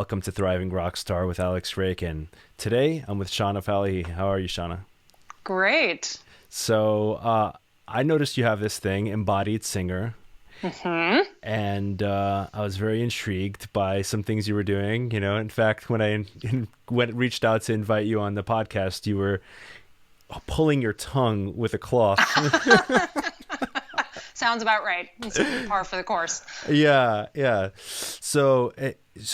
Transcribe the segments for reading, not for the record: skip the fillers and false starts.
welcome to Thriving Rockstar with Alex Rake. And today I'm with Shauna Fallihee. How are you, Shauna? Great. So I noticed you have this thing, Embodied Singer. Mm-hmm. And I was very intrigued by some things you were doing. You know, in fact, when I reached out to invite you on the podcast, you were pulling your tongue with a cloth. Sounds about right. It's par for the course. Yeah. So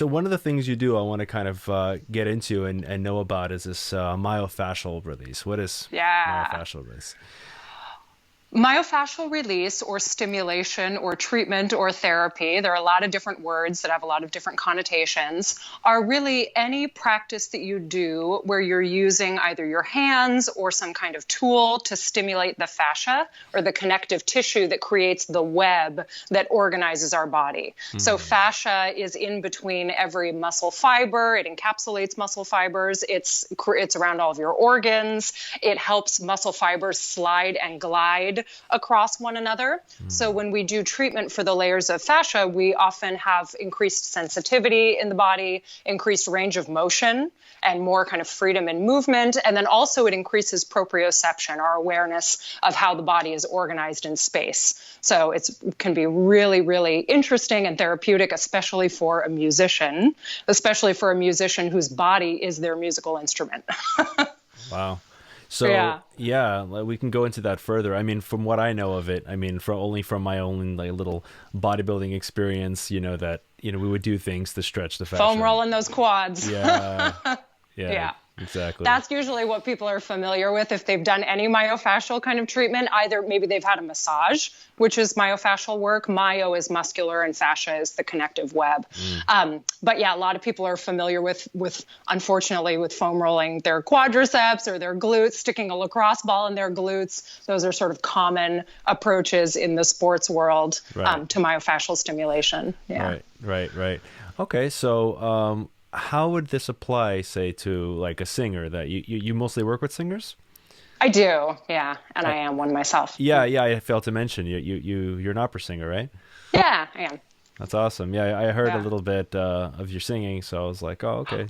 one of the things you do, I want to kind of get into and know about is this myofascial release. What is myofascial release? Myofascial release, or stimulation, or treatment, or therapy, there are a lot of different words that have a lot of different connotations, are really any practice that you do where you're using either your hands or some kind of tool to stimulate the fascia or the connective tissue that creates the web that organizes our body. Mm-hmm. So fascia is in between every muscle fiber. It encapsulates muscle fibers. It's around all of your organs. It helps muscle fibers slide and glide across one another. So when we do treatment for the layers of fascia, we often have increased sensitivity in the body, increased range of motion, and more kind of freedom in movement. And then also it increases proprioception, our awareness of how the body is organized in space. So it can be really, really interesting and therapeutic, especially for a musician whose body is their musical instrument. Wow. So yeah, we can go into that further. I mean, from what I know of it, I mean, from my own little bodybuilding experience, that we would do things to stretch the fascia. Foam rolling those quads. Yeah, exactly. That's usually what people are familiar with if they've done any myofascial kind of treatment. Either maybe they've had a massage, which is myofascial work. Myo is muscular and fascia is the connective web. But yeah, a lot of people are familiar with unfortunately, with foam rolling their quadriceps or their glutes, sticking a lacrosse ball in their glutes. Those are sort of common approaches in the sports world to myofascial stimulation. Yeah. Right. Okay, so how would this apply, say, to like a singer that you mostly work with singers? I do, yeah, and I am one myself. Yeah. I failed to mention you're an opera singer, right? Yeah, I am. That's awesome. Yeah, I heard a little bit of your singing, so I was like, oh, okay.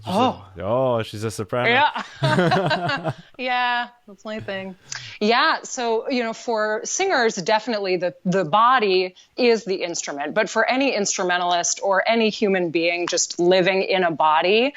She's a soprano. Yeah. Yeah, that's my thing. Yeah, so, for singers, definitely the body is the instrument. But for any instrumentalist or any human being just living in a body,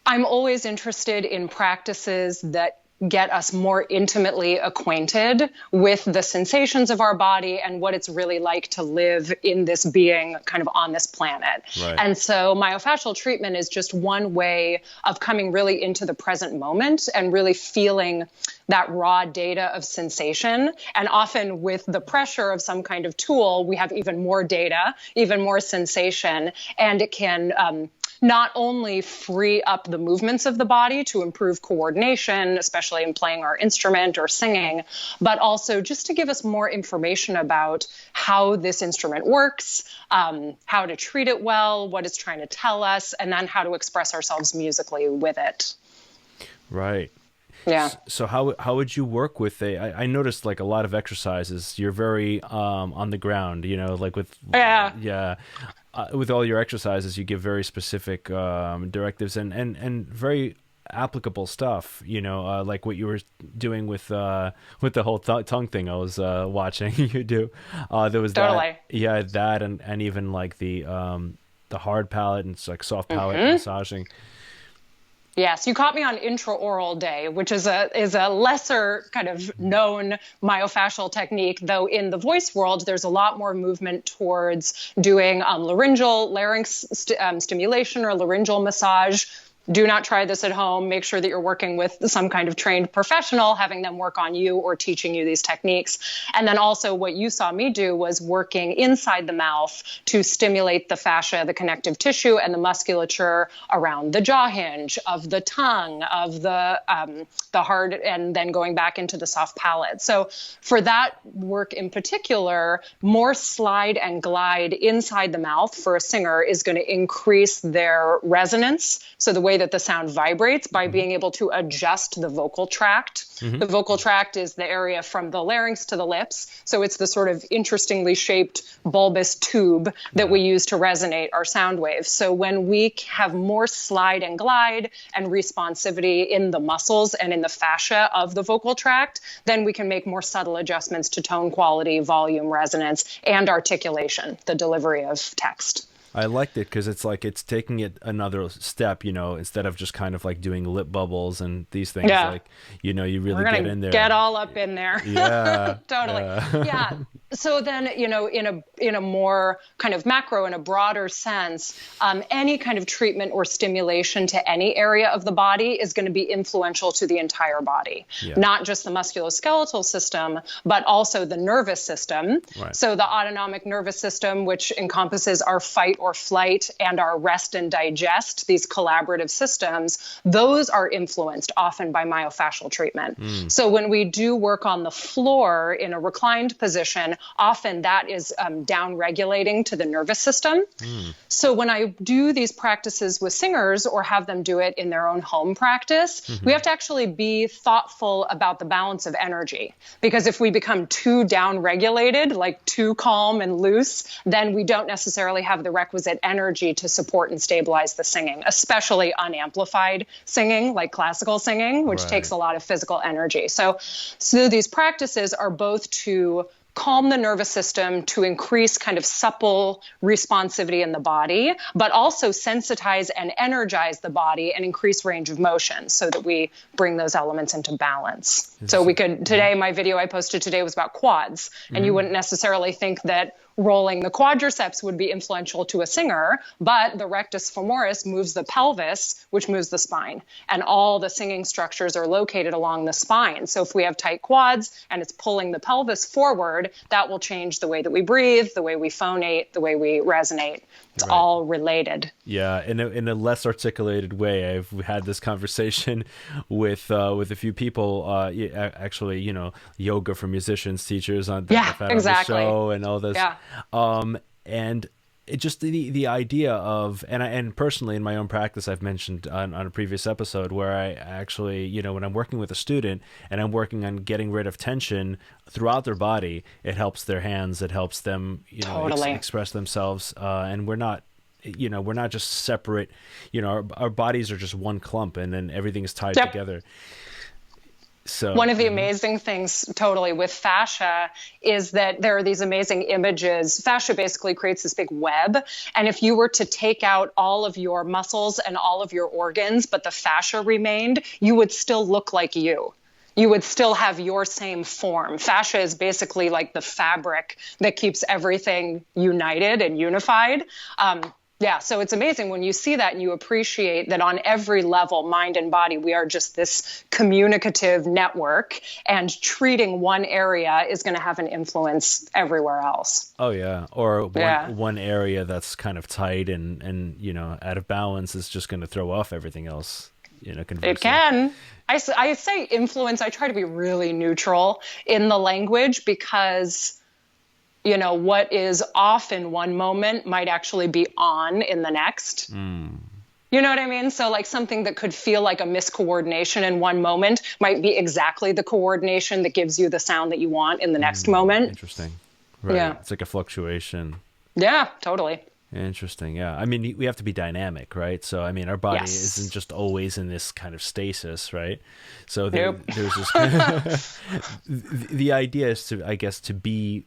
I'm always interested in practices that get us more intimately acquainted with the sensations of our body and what it's really like to live in this being kind of on this planet. Right. And so myofascial treatment is just one way of coming really into the present moment and really feeling that raw data of sensation. And often with the pressure of some kind of tool, we have even more data, even more sensation, and it can not only free up the movements of the body to improve coordination, especially in playing our instrument or singing, but also just to give us more information about how this instrument works, how to treat it well, what it's trying to tell us, and then how to express ourselves musically with it. Right. Yeah. So how would you work with I noticed like a lot of exercises, you're very on the ground, like with with all your exercises, you give very specific directives and very applicable stuff, like what you were doing with the whole tongue thing I was watching you do. There was totally. that and even like the hard palate and like soft palate massaging. Yes, you caught me on intraoral day, which is a lesser kind of known myofascial technique, though in the voice world, there's a lot more movement towards doing larynx stimulation or laryngeal massage. Do not try this at home. Make sure that you're working with some kind of trained professional, having them work on you or teaching you these techniques. And then also what you saw me do was working inside the mouth to stimulate the fascia, the connective tissue, and the musculature around the jaw hinge, of the tongue, of the hard, and then going back into the soft palate. So for that work in particular, more slide and glide inside the mouth for a singer is going to increase their resonance. So the way way that the sound vibrates by being able to adjust the vocal tract. The vocal tract is the area from the larynx to the lips. So it's the sort of interestingly shaped bulbous tube that we use to resonate our sound waves. So when we have more slide and glide and responsivity in the muscles and in the fascia of the vocal tract, then we can make more subtle adjustments to tone quality, volume, resonance, and articulation, the delivery of text. I liked it because it's like it's taking it another step, you know, instead of just kind of like doing lip bubbles and these things. Like, you know, you really get in there. Get all up in there. Yeah. Totally. Yeah. So then, you know, in a more kind of macro, in a broader sense, any kind of treatment or stimulation to any area of the body is going to be influential to the entire body, not just the musculoskeletal system, but also the nervous system. Right. So the autonomic nervous system, which encompasses our fight or flight and our rest and digest, these collaborative systems, those are influenced often by myofascial treatment. So when we do work on the floor in a reclined position, often that is down-regulating to the nervous system. So when I do these practices with singers or have them do it in their own home practice, we have to actually be thoughtful about the balance of energy. Because if we become too down-regulated, like too calm and loose, then we don't necessarily have the requisite energy to support and stabilize the singing, especially unamplified singing, like classical singing, which takes a lot of physical energy. So these practices are both to calm the nervous system, to increase kind of supple responsivity in the body, but also sensitize and energize the body and increase range of motion so that we bring those elements into balance. So we could, today, my video I posted today was about quads, and you wouldn't necessarily think that rolling the quadriceps would be influential to a singer, but the rectus femoris moves the pelvis, which moves the spine. And all the singing structures are located along the spine. So if we have tight quads and it's pulling the pelvis forward, that will change the way that we breathe, the way we phonate, the way we resonate. It's all related. Yeah, in a less articulated way. I've had this conversation with a few people, actually, you know, yoga for musicians, teachers on the show and all this. And it just the idea of, and personally in my own practice, I've mentioned on a previous episode where I actually, you know, when I'm working with a student and I'm working on getting rid of tension throughout their body, it helps their hands, it helps them, you know, express themselves. And we're not just separate, you know, our bodies are just one clump and then everything is tied together. So one of the amazing things totally with fascia is that there are these amazing images. Fascia basically creates this big web. And if you were to take out all of your muscles and all of your organs, but the fascia remained, you would still look like you. You would still have your same form. Fascia is basically like the fabric that keeps everything united and unified. So it's amazing when you see that and you appreciate that on every level, mind and body, we are just this communicative network, and treating one area is going to have an influence everywhere else. Oh, yeah. Or one area that's kind of tight and you know, out of balance is just going to throw off everything else. You know, it can. I say influence. I try to be really neutral in the language because, you know, what is off in one moment might actually be on in the next. You know what I mean? So like something that could feel like a miscoordination in one moment might be exactly the coordination that gives you the sound that you want in the next moment. Interesting. Right. Yeah. It's like a fluctuation. Yeah, totally. Interesting. Yeah. I mean, we have to be dynamic, right? So, I mean, our body isn't just always in this kind of stasis, right? So there's this the idea is to, I guess, to be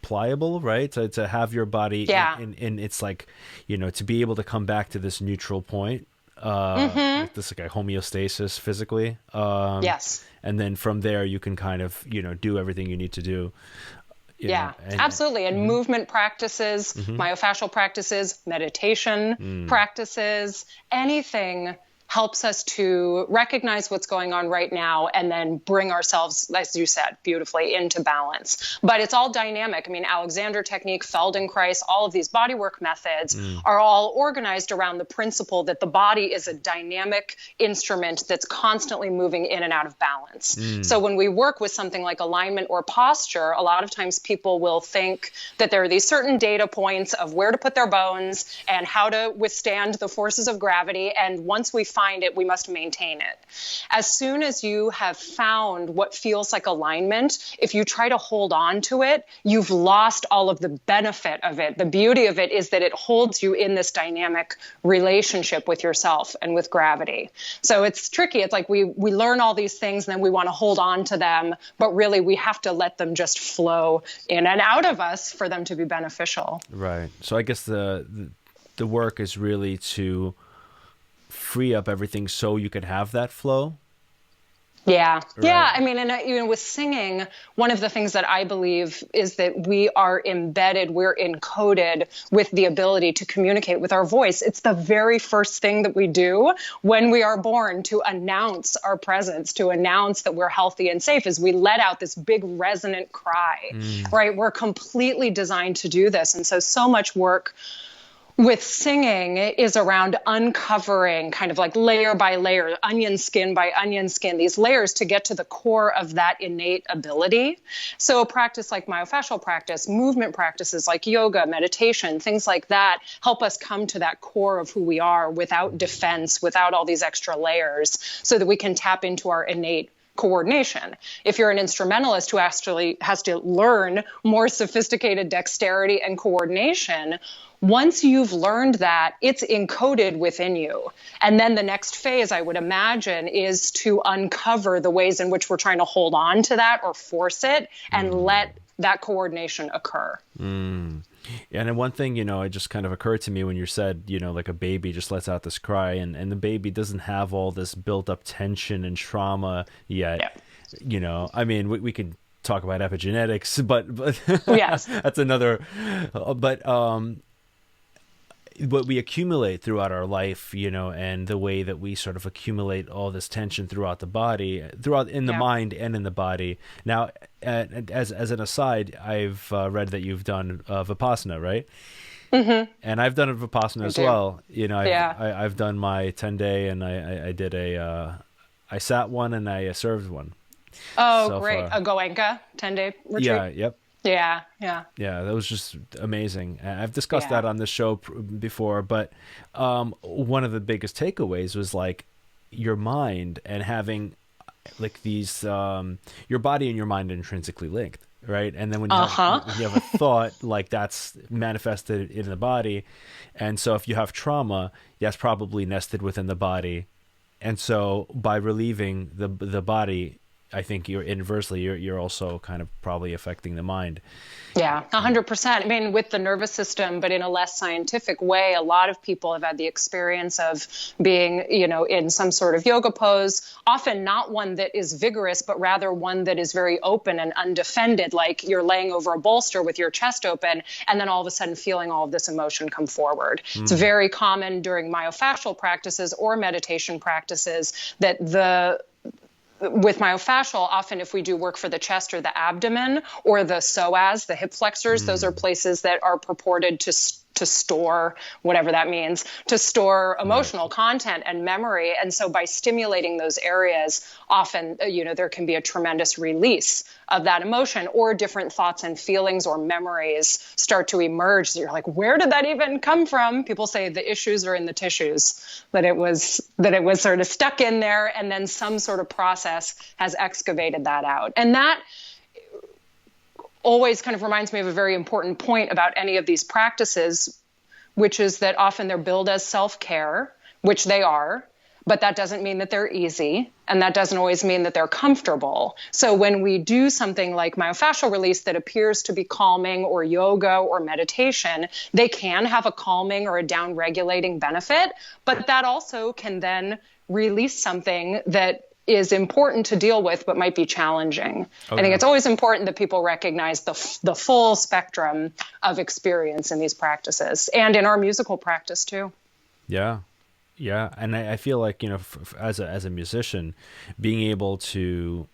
pliable, right? To have your body in it's like, you know, to be able to come back to this neutral point, this like a homeostasis physically. And then from there you can kind of, you know, do everything you need to do. Absolutely. And movement practices, myofascial practices, meditation practices, anything helps us to recognize what's going on right now and then bring ourselves, as you said, beautifully into balance. But it's all dynamic. I mean, Alexander technique, Feldenkrais, all of these bodywork methods are all organized around the principle that the body is a dynamic instrument that's constantly moving in and out of balance. So when we work with something like alignment or posture, a lot of times people will think that there are these certain data points of where to put their bones and how to withstand the forces of gravity. And once we find it, we must maintain it. As soon as you have found what feels like alignment, if you try to hold on to it, you've lost all of the benefit of it. The beauty of it is that it holds you in this dynamic relationship with yourself and with gravity. So it's tricky. It's like we learn all these things and then we want to hold on to them, but really we have to let them just flow in and out of us for them to be beneficial. Right. So I guess the work is really to free up everything so you can have that flow. Yeah. Right. Yeah. I mean, and even with singing, one of the things that I believe is that we are embedded, we're encoded with the ability to communicate with our voice. It's the very first thing that we do when we are born to announce our presence, to announce that we're healthy and safe, is we let out this big resonant cry, right? We're completely designed to do this. And so much work with singing is around uncovering kind of like layer by layer, onion skin by onion skin, these layers to get to the core of that innate ability. So a practice like myofascial practice, movement practices like yoga, meditation, things like that help us come to that core of who we are without defense, without all these extra layers, so that we can tap into our innate coordination. If you're an instrumentalist who actually has to learn more sophisticated dexterity and coordination, once you've learned that, it's encoded within you. And then the next phase, I would imagine, is to uncover the ways in which we're trying to hold on to that or force it and let that coordination occur. And then one thing, it just kind of occurred to me when you said, like a baby just lets out this cry and the baby doesn't have all this built up tension and trauma yet. Yeah. I mean, we can talk about epigenetics, but yes, that's another, but what we accumulate throughout our life, and the way that we sort of accumulate all this tension throughout the body, in the mind and in the body. Now, as an aside, I've read that you've done Vipassana, right? Mm-hmm. And I've done a Vipassana as well. I've done my 10-day, and I did I sat one and I served one. Oh, so great! A Goenka 10-day retreat. Yeah. Yep. Yeah, that was just amazing. I've discussed that on this show before, but one of the biggest takeaways was like your mind and having like these your body and your mind are intrinsically linked, right? And then when you have a thought, like that's manifested in the body, and so if you have trauma, that's probably nested within the body, and so by relieving the body, I think you're also kind of probably affecting the mind. Yeah, 100%. I mean, with the nervous system, but in a less scientific way, a lot of people have had the experience of being, in some sort of yoga pose, often not one that is vigorous, but rather one that is very open and undefended, like you're laying over a bolster with your chest open, and then all of a sudden feeling all of this emotion come forward. It's very common during myofascial practices or meditation practices that with myofascial, often if we do work for the chest or the abdomen or the psoas, the hip flexors, those are places that are purported to store, whatever that means, to store emotional content and memory. And so by stimulating those areas, often, there can be a tremendous release of that emotion, or different thoughts and feelings or memories start to emerge. So you're like, where did that even come from? People say the issues are in the tissues, that it was sort of stuck in there, and then some sort of process has excavated that out. And that always kind of reminds me of a very important point about any of these practices, which is that often they're billed as self-care, which they are, but that doesn't mean that they're easy, and that doesn't always mean that they're comfortable. So when we do something like myofascial release that appears to be calming, or yoga or meditation, they can have a calming or a down-regulating benefit, but that also can then release something that is important to deal with, but might be challenging. I think it's always important that people recognize the full spectrum of experience in these practices, and in our musical practice too. Yeah. Yeah, and I feel like, as a musician, being able to,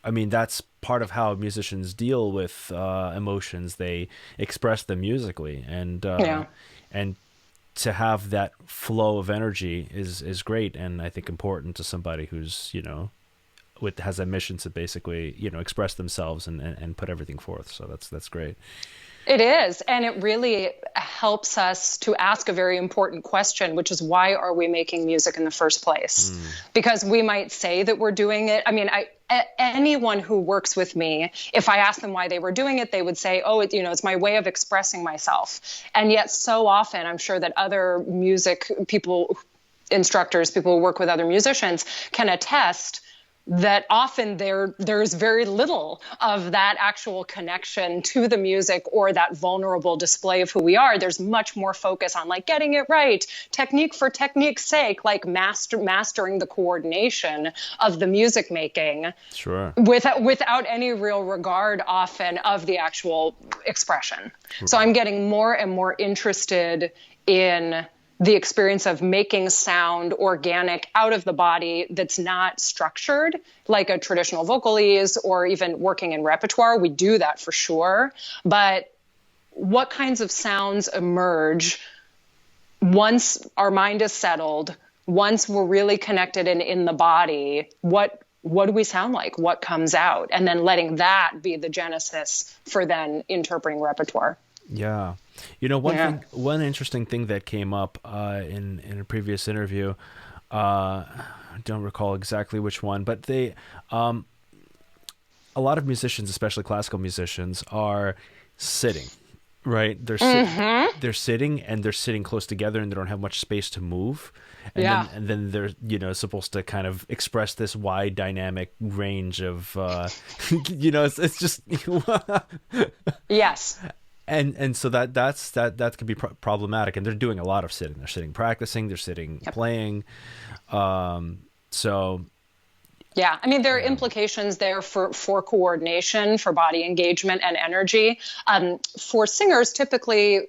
I mean, that's part of how musicians deal with emotions. They express them musically, Yeah. and to have that flow of energy is great, and I think important to somebody who's, has a mission to basically, express themselves and put everything forth. So that's great. It is. And it really helps us to ask a very important question, which is, why are we making music in the first place? Because we might say that we're doing it. I mean, anyone who works with me, if I ask them why they were doing it, they would say, oh, it's my way of expressing myself. And yet so often, I'm sure that other music people, instructors, people who work with other musicians can attest that often there's very little of that actual connection to the music or that vulnerable display of who we are. There's much more focus on like getting it right, technique for technique's sake, like mastering the coordination of the music making. Sure. Without any real regard often of the actual expression. So I'm getting more and more interested in the experience of making sound organic out of the body that's not structured like a traditional vocal is, or even working in repertoire. We do that for sure. But what kinds of sounds emerge once our mind is settled, once we're really connected and in the body? What do we sound like? What comes out? And then letting that be the genesis for then interpreting repertoire. Yeah. One interesting thing that came up in a previous interview, I don't recall exactly which one, but they, a lot of musicians, especially classical musicians, are sitting, right? They're sitting, and they're sitting close together, and they don't have much space to move. And then they're, supposed to kind of express this wide dynamic range of, it's just, yes. And so that could be problematic, and they're doing a lot of sitting. They're sitting practicing, they're sitting playing. So yeah, I mean, there are implications there for coordination, for body engagement and energy. For singers, typically,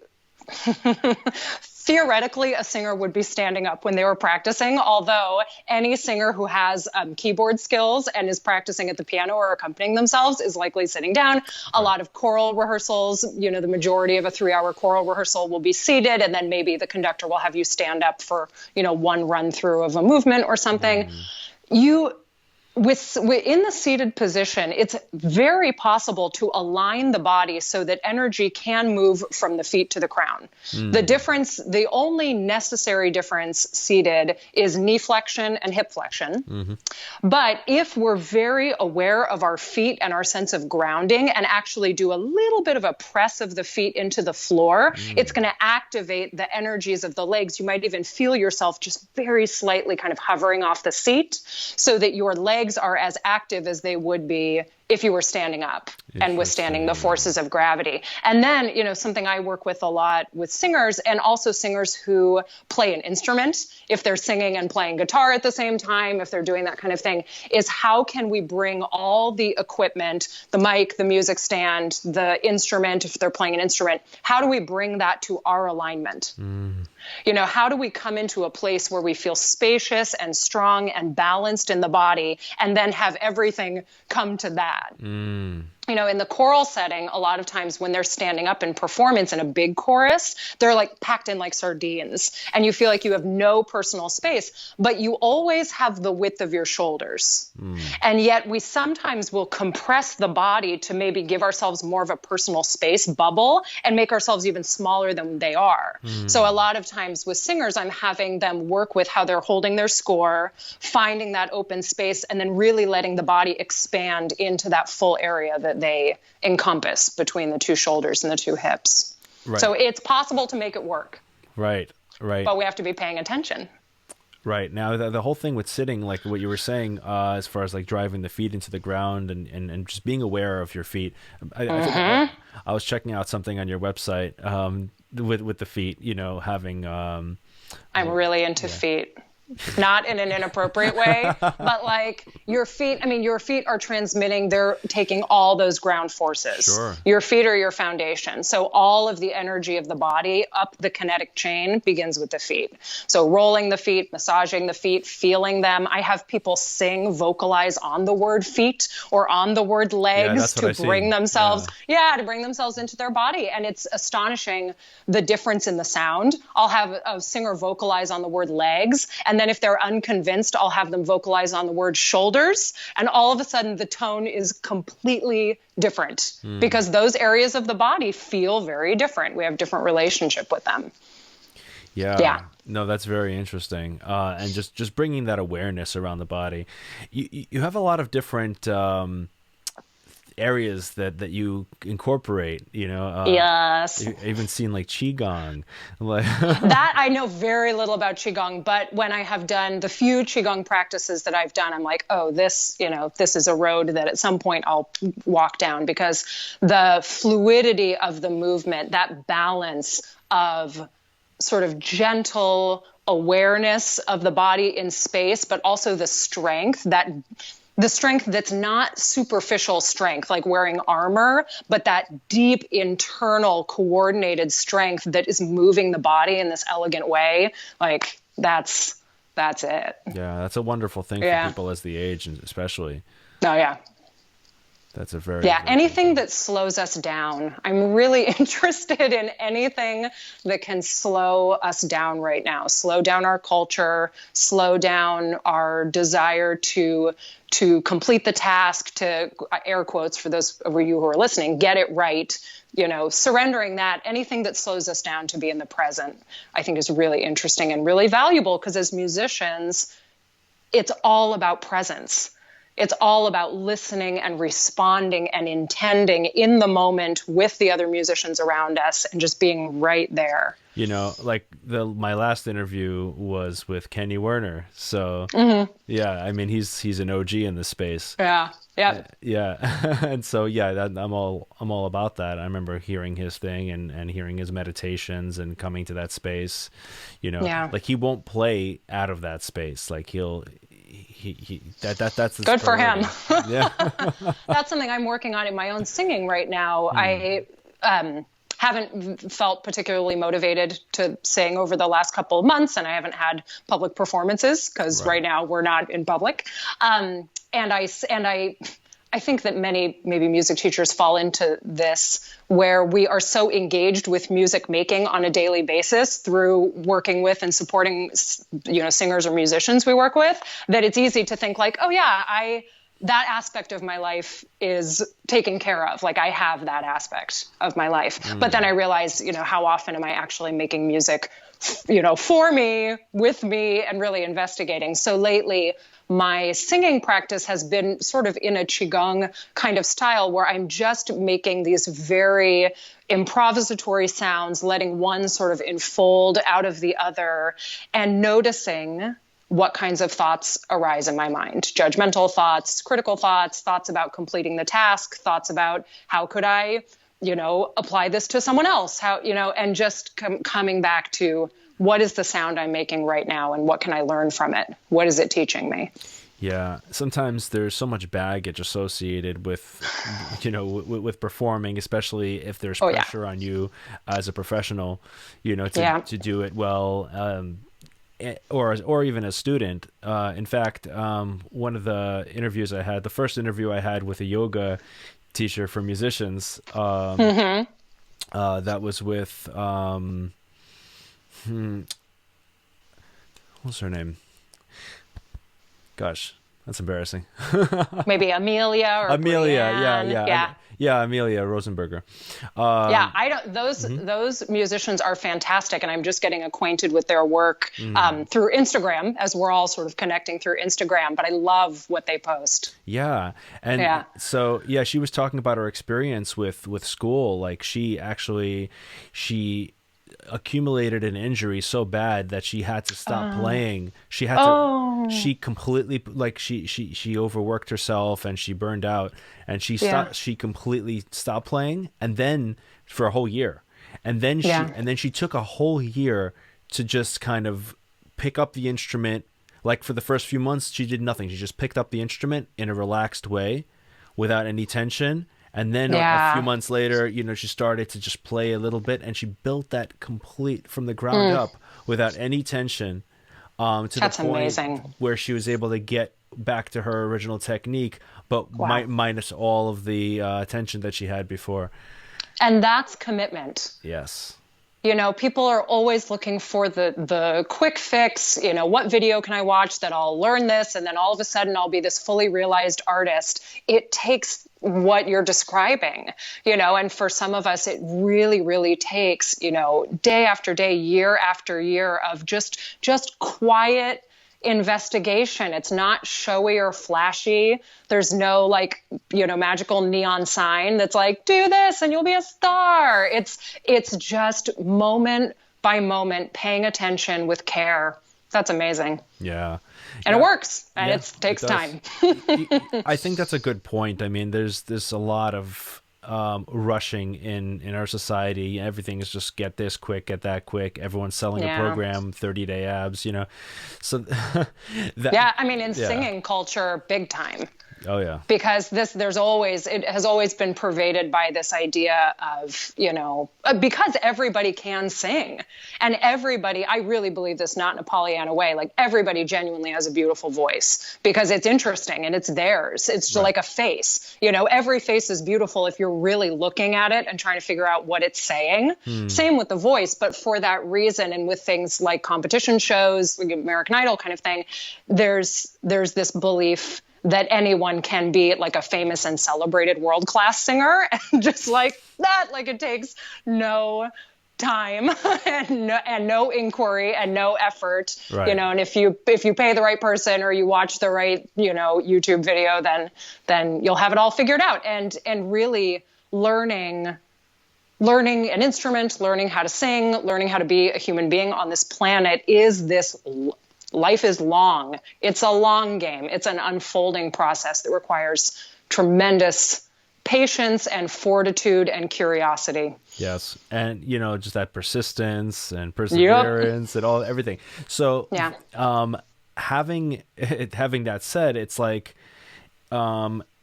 theoretically, a singer would be standing up when they were practicing, although any singer who has keyboard skills and is practicing at the piano or accompanying themselves is likely sitting down. A lot of choral rehearsals, the majority of a 3-hour choral rehearsal will be seated, and then maybe the conductor will have you stand up for, one run through of a movement or something. Within the seated position, it's very possible to align the body so that energy can move from the feet to the crown. The only necessary difference seated is knee flexion and hip flexion. But if we're very aware of our feet and our sense of grounding and actually do a little bit of a press of the feet into the floor, it's going to activate the energies of the legs. You might even feel yourself just very slightly kind of hovering off the seat so that your legs are as active as they would be if you were standing up and withstanding the forces of gravity. And then, something I work with a lot with singers, and also singers who play an instrument, if they're singing and playing guitar at the same time, if they're doing that kind of thing, is how can we bring all the equipment, the mic, the music stand, the instrument, if they're playing an instrument, how do we bring that to our alignment? How do we come into a place where we feel spacious and strong and balanced in the body, and then have everything come to that? In the choral setting, a lot of times when they're standing up in performance in a big chorus, they're like packed in like sardines, and you feel like you have no personal space, but you always have the width of your shoulders. And yet we sometimes will compress the body to maybe give ourselves more of a personal space bubble and make ourselves even smaller than they are. So a lot of times with singers, I'm having them work with how they're holding their score, finding that open space, and then really letting the body expand into that full area that they encompass between the two shoulders and the two hips. Right. So it's possible to make it work. Right. But we have to be paying attention. Right. Now, the whole thing with sitting, like what you were saying, as far as like driving the feet into the ground and just being aware of your feet. I was checking out something on your website with the feet, having... I'm really into feet. not in an inappropriate way, but like your feet, I mean, your feet are transmitting, they're taking all those ground forces. Sure. Your feet are your foundation. So all of the energy of the body up the kinetic chain begins with the feet. So rolling the feet, massaging the feet, feeling them. I have people sing, vocalize on the word feet or on the word legs to bring themselves, to bring themselves into their body. And it's astonishing the difference in the sound. I'll have a singer vocalize on the word legs, and then if they're unconvinced, I'll have them vocalize on the word shoulders. And all of a sudden, the tone is completely different because those areas of the body feel very different. We have different relationship with them. Yeah. No, that's very interesting. And just bringing that awareness around the body. You have a lot of different areas that you incorporate, yes. I've even seen like qigong, like that I know very little about qigong, but when I have done the few qigong practices that I've done, I'm like, oh, this is a road that at some point I'll walk down, because the fluidity of the movement, that balance of sort of gentle awareness of the body in space, but also the strength that's not superficial strength, like wearing armor, but that deep internal coordinated strength that is moving the body in this elegant way. Like that's it. Yeah, that's a wonderful thing for people as they age, and especially. Oh yeah. That's a very anything that slows us down. I'm really interested in anything that can slow us down right now. Slow down our culture, slow down our desire to complete the task, to air quotes for those of you who are listening, get it right, surrendering that. Anything that slows us down to be in the present, I think is really interesting and really valuable, because as musicians, it's all about presence. It's all about listening and responding and intending in the moment with the other musicians around us and just being right there. Like my last interview was with Kenny Werner. So yeah, I mean, he's an OG in this space. Yeah. And so I'm all about that. I remember hearing his thing and hearing his meditations and coming to that space. Like he won't play out of that space. Like that's good for him. Yeah. That's something I'm working on in my own singing right now. I haven't felt particularly motivated to sing over the last couple of months, and I haven't had public performances because right now we're not in public. And I think that many maybe music teachers fall into this, where we are so engaged with music making on a daily basis through working with and supporting, singers or musicians we work with, that it's easy to think like, oh yeah, that aspect of my life is taken care of. Like I have that aspect of my life. But then I realize, how often am I actually making music, for me, with me, and really investigating. So lately, my singing practice has been sort of in a qigong kind of style, where I'm just making these very improvisatory sounds, letting one sort of enfold out of the other, and noticing what kinds of thoughts arise in my mind. Judgmental thoughts, critical thoughts, thoughts about completing the task, thoughts about how could I, apply this to someone else, and just coming back to what is the sound I'm making right now and what can I learn from it? What is it teaching me? Yeah, sometimes there's so much baggage associated with, with performing, especially if there's pressure on you as a professional, to do it well, or even a student. In fact, one of the interviews I had, the first interview I had with a yoga teacher for musicians, that was with, what's her name? Gosh, that's embarrassing. Maybe Amelia or Amelia, Brienne. Yeah, Amelia Rosenberger. Those musicians are fantastic, and I'm just getting acquainted with their work through Instagram, as we're all sort of connecting through Instagram. But I love what they post. Yeah, and so she was talking about her experience with school. Like she accumulated an injury so bad that she had to stop playing. She had to. She completely she overworked herself and she burned out, and she stopped. She completely stopped playing, and then for a whole year, and then she took a whole year to just kind of pick up the instrument, Like for the first few months, she did nothing. She just picked up the instrument in a relaxed way without any tension. And then a few months later, you know, she started to just play a little bit, and she built that complete from the ground up without any tension, to That's the point amazing. where she was able to get back to her original technique, but minus all of the tension that she had before. And that's commitment. Yes. You know, people are always looking for the quick fix. You know, what video can I watch that I'll learn this, and then all of a sudden I'll be this fully realized artist. It takes what you're describing, you know, and for some of us, it really, really takes, you know, day after day, year after year of just quiet investigation. It's not showy or flashy. There's no like, you know, magical neon sign that's like, do this and you'll be a star. It's just moment by moment, paying attention with care. That's amazing. Yeah. And it works, and it takes time. I think that's a good point. I mean, there's a lot of rushing in our society. Everything is just get this quick, get that quick. Everyone's selling a program, 30-day abs, you know. So I mean, in singing culture, big time. Oh yeah. Because it has always been pervaded by this idea of, you know, because everybody can sing, and everybody, I really believe this, not in a Pollyanna way, like everybody genuinely has a beautiful voice because it's interesting and it's theirs. It's like a face, you know, every face is beautiful if you're really looking at it and trying to figure out what it's saying. Same with the voice, but for that reason, and with things like competition shows, like American Idol kind of thing, there's this belief that anyone can be like a famous and celebrated world-class singer, and just like that, like it takes no time and no inquiry and no effort, you know, and if you pay the right person or you watch the right, you know, YouTube video, then you'll have it all figured out. And really learning an instrument, learning how to sing, learning how to be a human being on this planet is this. Life is long. It's a long game. It's an unfolding process that requires tremendous patience and fortitude and curiosity. Yes. And, you know, just that persistence and perseverance and everything. So having that said, it's like,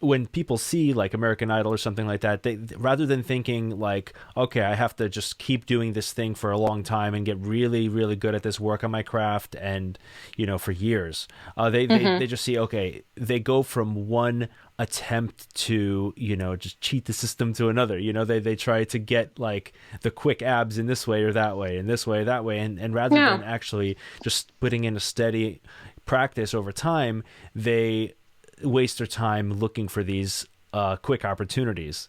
when people see like American Idol or something like that, they, rather than thinking like, okay, I have to just keep doing this thing for a long time and get really, really good at this, work on my craft, and, you know, for years, they just see, okay, they go from one attempt to, you know, just cheat the system to another. You know, they try to get like the quick abs in this way or that way, and this way, that way. And rather than actually just putting in a steady practice over time, they waste their time looking for these quick opportunities.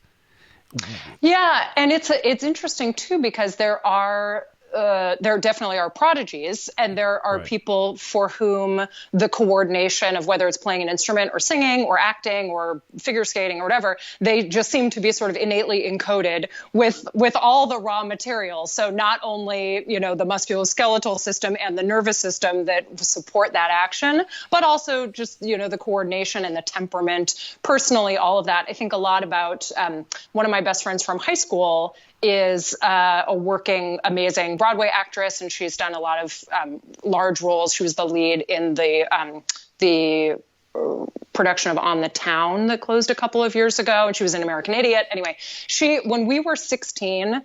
Yeah, and it's interesting too, because there definitely are prodigies, and there are people for whom the coordination of whether it's playing an instrument or singing or acting or figure skating or whatever, they just seem to be sort of innately encoded with all the raw materials. So not only, you know, the musculoskeletal system and the nervous system that support that action, but also just, you know, the coordination and the temperament, personally, all of that. I think a lot about one of my best friends from high school is a working, amazing Broadway actress, and she's done a lot of large roles. She was the lead in the production of On the Town that closed a couple of years ago, and she was in American Idiot. Anyway, when we were 16,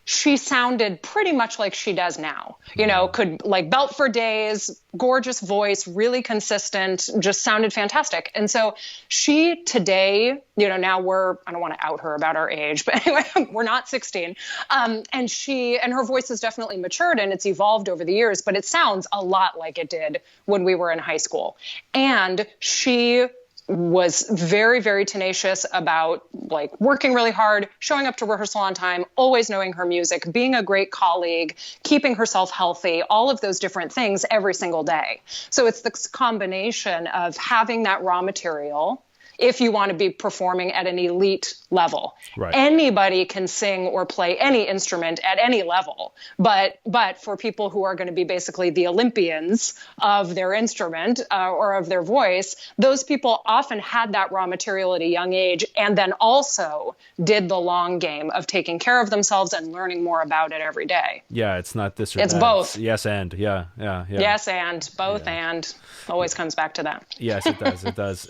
she sounded pretty much like she does now, you know, could like belt for days, gorgeous voice, really consistent, just sounded fantastic. And so she today, you know, now I don't want to out her about our age, but anyway, we're not 16. And her voice has definitely matured and it's evolved over the years, but it sounds a lot like it did when we were in high school. And she was very, very tenacious about like working really hard, showing up to rehearsal on time, always knowing her music, being a great colleague, keeping herself healthy, all of those different things every single day. So it's this combination of having that raw material, if you want to be performing at an elite level. Right. Anybody can sing or play any instrument at any level. But for people who are going to be basically the Olympians of their instrument or of their voice, those people often had that raw material at a young age and then also did the long game of taking care of themselves and learning more about it every day. Yeah, it's not this or it's that. both. Yes and. Yeah. Yes and. Both and. Always comes back to that. Yes, it does. It does.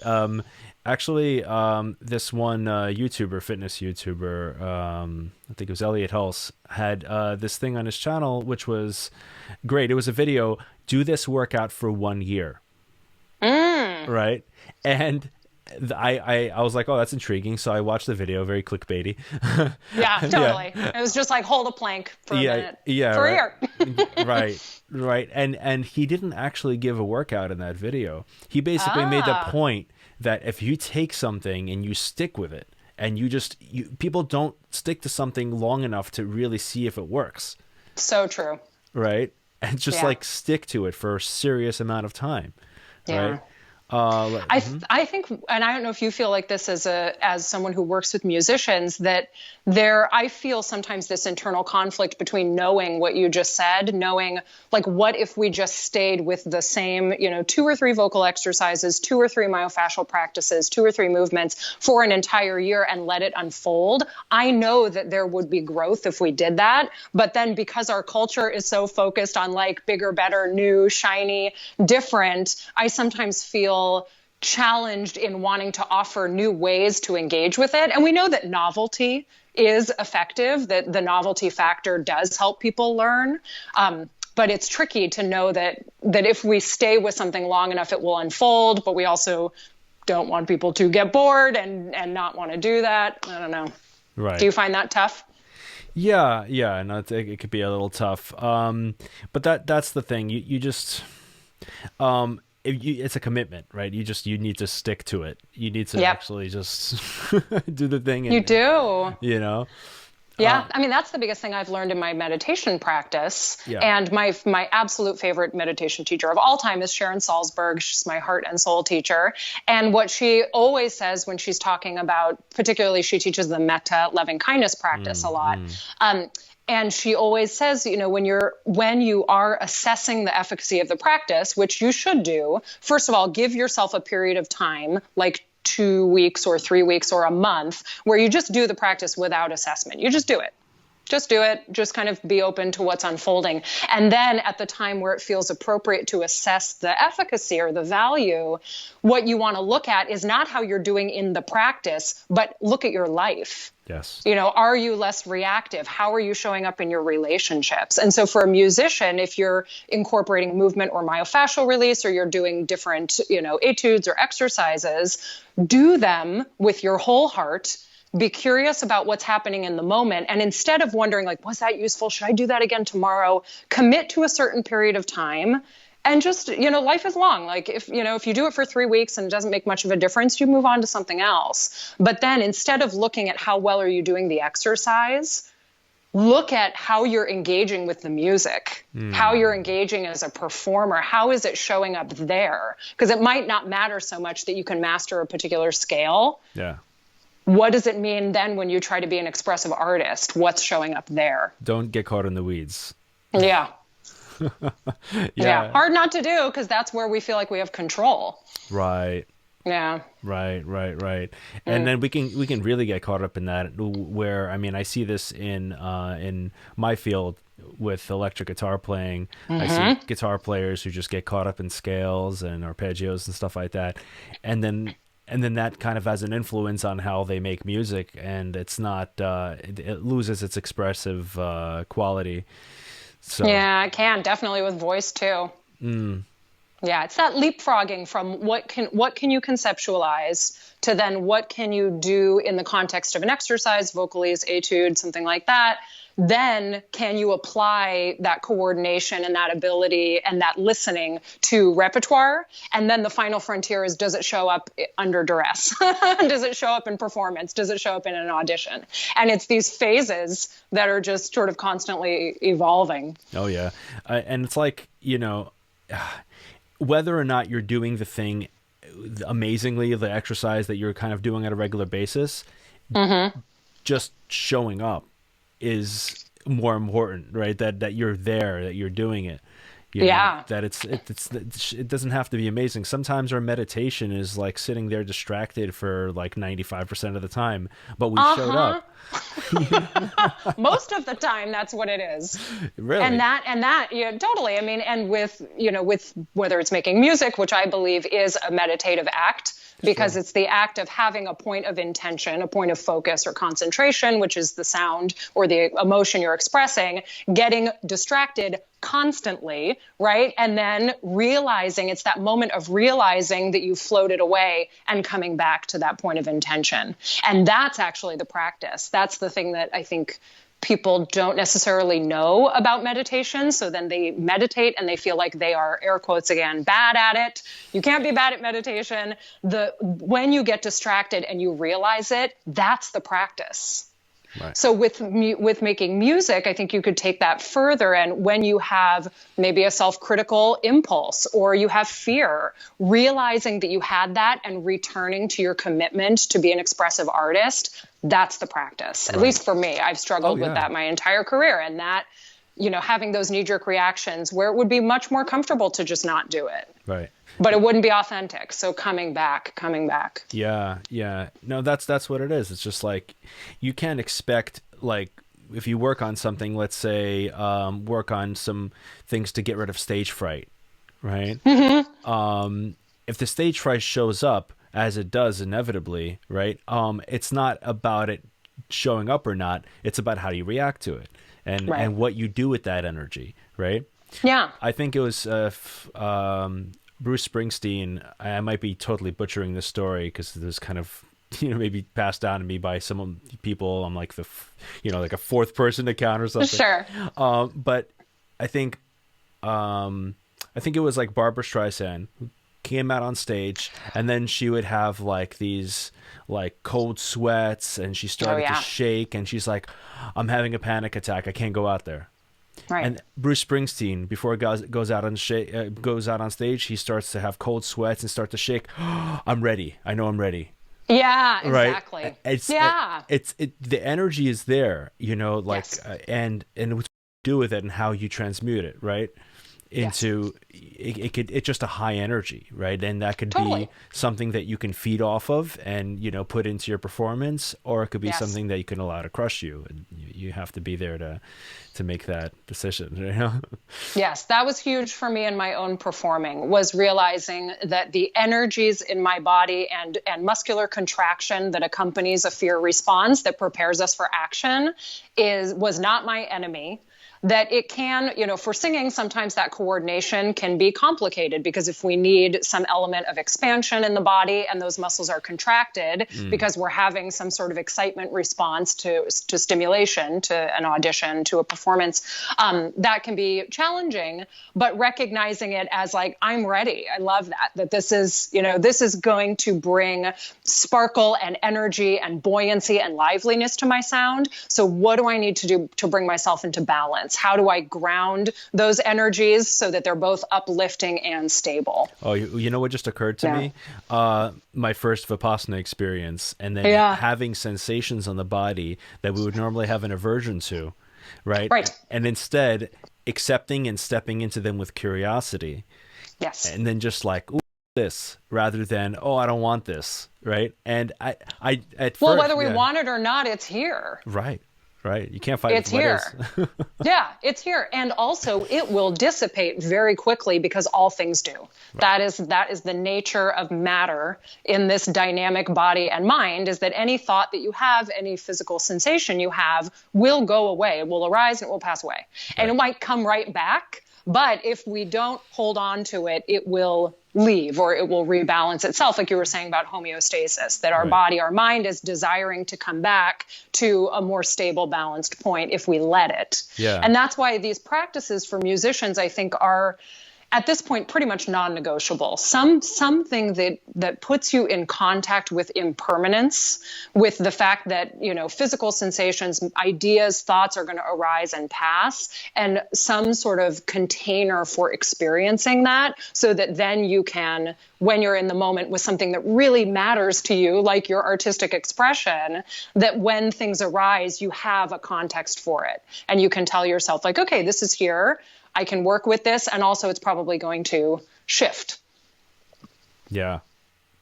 Actually, this one fitness YouTuber, I think it was Elliot Hulse, had this thing on his channel, which was great. It was a video, do this workout for 1 year. Right? And I was like, oh, that's intriguing. So I watched the video, very clickbaity. Yeah, totally. Yeah. It was just like, hold a plank for a minute. Yeah, for right. a year. Right. And he didn't actually give a workout in that video. He basically made the point that if you take something and you stick with it, and people don't stick to something long enough to really see if it works. So true. Right? And just like stick to it for a serious amount of time. Yeah. Right? I think, and I don't know if you feel like this as someone who works with musicians, that I feel sometimes this internal conflict between knowing what you just said, knowing like, what if we just stayed with the same, 2 or 3 vocal exercises, 2 or 3 myofascial practices, 2 or 3 movements for an entire year and let it unfold. I know that there would be growth if we did that. But then because our culture is so focused on like bigger, better, new, shiny, different, I sometimes feel challenged in wanting to offer new ways to engage with it. And we know that novelty is effective, that the novelty factor does help people learn. But it's tricky to know that if we stay with something long enough, it will unfold. But we also don't want people to get bored and not want to do that. I don't know. Right. Do you find that tough? Yeah. No, it could be a little tough. But that's the thing. You just... it's a commitment, right? You need to stick to it. You need to actually just do the thing. You do. Yeah. I mean, that's the biggest thing I've learned in my meditation practice. Yeah. And my absolute favorite meditation teacher of all time is Sharon Salzberg. She's my heart and soul teacher. And what she always says when she's talking about, particularly she teaches the metta, loving kindness practice a lot. And she always says, when you are assessing the efficacy of the practice, which you should do, first of all, give yourself a period of time, like 2 weeks or 3 weeks or a month, where you just do the practice without assessment. You just do it. Just do it. Just kind of be open to what's unfolding. And then at the time where it feels appropriate to assess the efficacy or the value, what you want to look at is not how you're doing in the practice, but look at your life. Yes. Are you less reactive? How are you showing up in your relationships? And so for a musician, if you're incorporating movement or myofascial release, or you're doing different, etudes or exercises, do them with your whole heart. Be curious about what's happening in the moment. And instead of wondering, like, was that useful? Should I do that again tomorrow? Commit to a certain period of time. And just, life is long. Like if you do it for 3 weeks and it doesn't make much of a difference, you move on to something else. But then instead of looking at how well are you doing the exercise, look at how you're engaging with the music, how you're engaging as a performer. How is it showing up there? Because it might not matter so much that you can master a particular scale. Yeah. What does it mean then when you try to be an expressive artist? What's showing up there? Don't get caught in the weeds. Yeah. Yeah. Hard not to do, because that's where we feel like we have control. Right. Yeah. Right. And then we can really get caught up in that, where, I mean, I see this in my field with electric guitar playing. I see guitar players who just get caught up in scales and arpeggios and stuff like that. And then that kind of has an influence on how they make music, and it's not, it loses its expressive quality. So yeah, it can, definitely with voice too. Yeah, it's that leapfrogging from what can you conceptualize to then what can you do in the context of an exercise, vocalese, etude, something like that. Then can you apply that coordination and that ability and that listening to repertoire? And then the final frontier is, does it show up under duress? Does it show up in performance? Does it show up in an audition? And it's these phases that are just sort of constantly evolving. Oh, yeah. And it's like, whether or not you're doing the thing amazingly, the exercise that you're kind of doing on a regular basis, just showing up is more important, right? That you're there, that you're doing it. You know, that it doesn't have to be amazing. Sometimes our meditation is like sitting there distracted for like 95% of the time, but we showed up. Most of the time, that's what it is. Really? And that, yeah, totally. I mean, and with whether it's making music, which I believe is a meditative act, because it's the act of having a point of intention, a point of focus or concentration, which is the sound or the emotion you're expressing, getting distracted constantly, right? And then realizing, it's that moment of realizing that you floated away and coming back to that point of intention. And that's actually the practice. That's the thing that I think people don't necessarily know about meditation. So then they meditate and they feel like they are, air quotes again, bad at it. You can't be bad at meditation. When you get distracted and you realize it, that's the practice. Right. So with making music, I think you could take that further. And when you have maybe a self-critical impulse or you have fear, realizing that you had that and returning to your commitment to be an expressive artist, that's the practice. Right. At least for me, I've struggled with that my entire career. And that, having those knee-jerk reactions where it would be much more comfortable to just not do it. Right. But it wouldn't be authentic. So coming back. Yeah. No, that's what it is. It's just like, you can't expect, like, if you work on something, let's say, work on some things to get rid of stage fright, right? Mm-hmm. If the stage fright shows up, as it does inevitably, right? It's not about it showing up or not. It's about how you react to it and what you do with that energy, right? Yeah. I think it was Bruce Springsteen. I might be totally butchering this story because it was kind of, maybe passed down to me by some people. I'm like like a fourth person account or something. Sure. But I think it was like Barbra Streisand who came out on stage, and then she would have like these like cold sweats, and she started to shake, and she's like, "I'm having a panic attack. I can't go out there." Right. And Bruce Springsteen, before it goes out on stage, he starts to have cold sweats and start to shake. I'm ready. I know I'm ready. Yeah, exactly. Right? It's the energy is there, and what you do with it and how you transmute it, right? Into it's just a high energy, right? And that could be something that you can feed off of and put into your performance, or it could be something that you can allow to crush you, and you have to be there to make that decision. Yes, that was huge for me in my own performing, was realizing that the energies in my body and muscular contraction that accompanies a fear response that prepares us for action was not my enemy. That it can, for singing, sometimes that coordination can be complicated, because if we need some element of expansion in the body and those muscles are contracted because we're having some sort of excitement response to stimulation, to an audition, to a performance, that can be challenging. But recognizing it as like, I'm ready. I love that this is, this is going to bring sparkle and energy and buoyancy and liveliness to my sound. So what do I need to do to bring myself into balance? How do I ground those energies so that they're both uplifting and stable? Oh, you know what just occurred to me? My first Vipassana experience, and then having sensations on the body that we would normally have an aversion to, right? Right. And instead accepting and stepping into them with curiosity. Yes. And then just like, ooh, this, rather than, oh, I don't want this, right? And I at first, whether we want it or not, it's here. Right. You can't fight it's here. Yeah, it's here. And also it will dissipate very quickly, because all things do. Right. That is the nature of matter in this dynamic body and mind, is that any thought that you have, any physical sensation you have will go away. It will arise and it will pass away. Right. And it might come right back. But if we don't hold on to it, it will leave, or it will rebalance itself, like you were saying about homeostasis, that our body, our mind is desiring to come back to a more stable, balanced point if we let it. Yeah. And that's why these practices for musicians, I think, are at this point pretty much non-negotiable. Something that puts you in contact with impermanence, with the fact that, physical sensations, ideas, thoughts are going to arise and pass, and some sort of container for experiencing that, so that then you can, when you're in the moment with something that really matters to you, like your artistic expression, that when things arise, you have a context for it. And you can tell yourself, like, okay, this is here. I can work with this. And also it's probably going to shift. Yeah.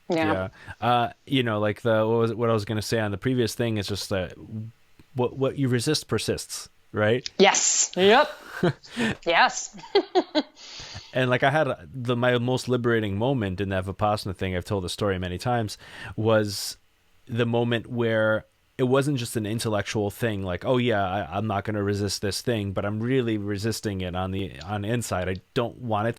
Yeah. Like what I was going to say on the previous thing is just that what you resist persists, right? Yes. Yep. Yes. And like I had my most liberating moment in that Vipassana thing, I've told the story many times, was the moment where it wasn't just an intellectual thing, like, oh yeah, I'm not going to resist this thing, but I'm really resisting it on the inside. I don't want it,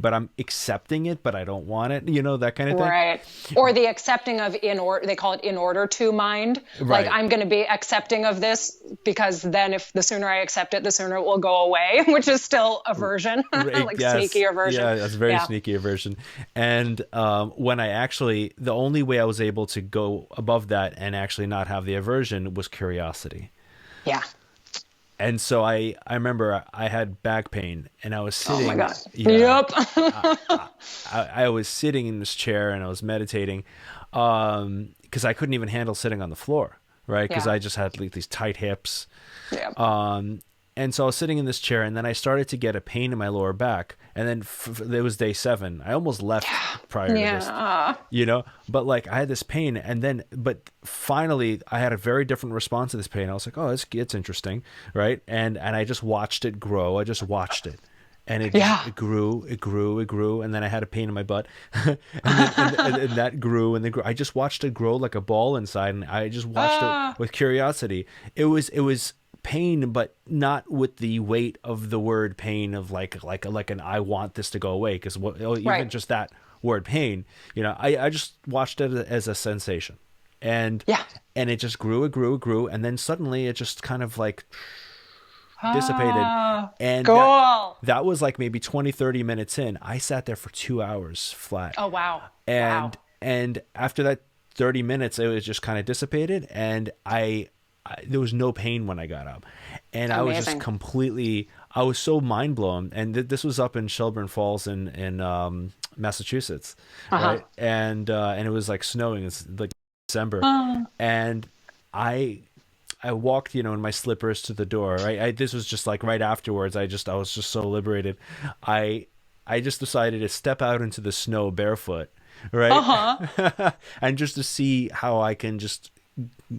but I'm accepting it, but I don't want it, that kind of thing. Right. Or the accepting of they call it in order to mind. Right. Like, I'm going to be accepting of this because then if the sooner I accept it, the sooner it will go away, which is still aversion, like yes. Sneaky aversion. Yeah, that's very sneaky aversion. And when the only way I was able to go above that and actually not have the aversion was curiosity. Yeah. And so I remember I had back pain and I was sitting. Oh my God. Yep. I was sitting in this chair and I was meditating because I couldn't even handle sitting on the floor, right? Because I just had these tight hips. Yeah. And so I was sitting in this chair and then I started to get a pain in my lower back. And then it was day 7. I almost left prior to this, but like I had this pain but finally I had a very different response to this pain. I was like, oh, it's interesting. Right. And I just watched it grow. I just watched it. And it grew. And then I had a pain in my butt and that grew and grew. I just watched it grow like a ball inside. And I just watched it with curiosity. It was pain, but not with the weight of the word pain of like an I want this to go away, because even just that word pain, I just watched it as a sensation, and it just grew, and then suddenly it just kind of like dissipated, and cool. that was like maybe 20-30 minutes in. I sat there for 2 hours flat. Oh wow. And after that 30 minutes it was just kind of dissipated, and there was no pain when I got up, and I was just I was so mind blown. And this was up in Shelburne Falls in Massachusetts, right? And it was like snowing. It's like December, and I walked, in my slippers to the door. Right, this was just like right afterwards. I was just so liberated. I just decided to step out into the snow barefoot, right, and just to see how I can just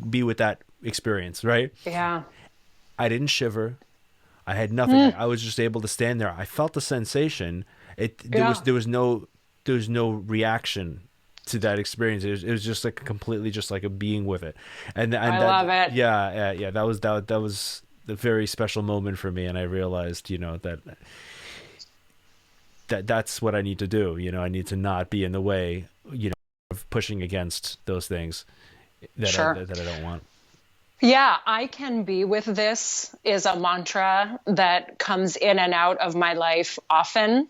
be with that experience, right? Yeah. I didn't shiver. I had nothing. I was just able to stand there. I felt the sensation. There was no reaction to that experience. It was just like completely just like a being with it. And I love it. Yeah. That was a very special moment for me, and I realized, that's what I need to do. I need to not be in the way, of pushing against those things that I don't want. Yeah, I can be with this is a mantra that comes in and out of my life often.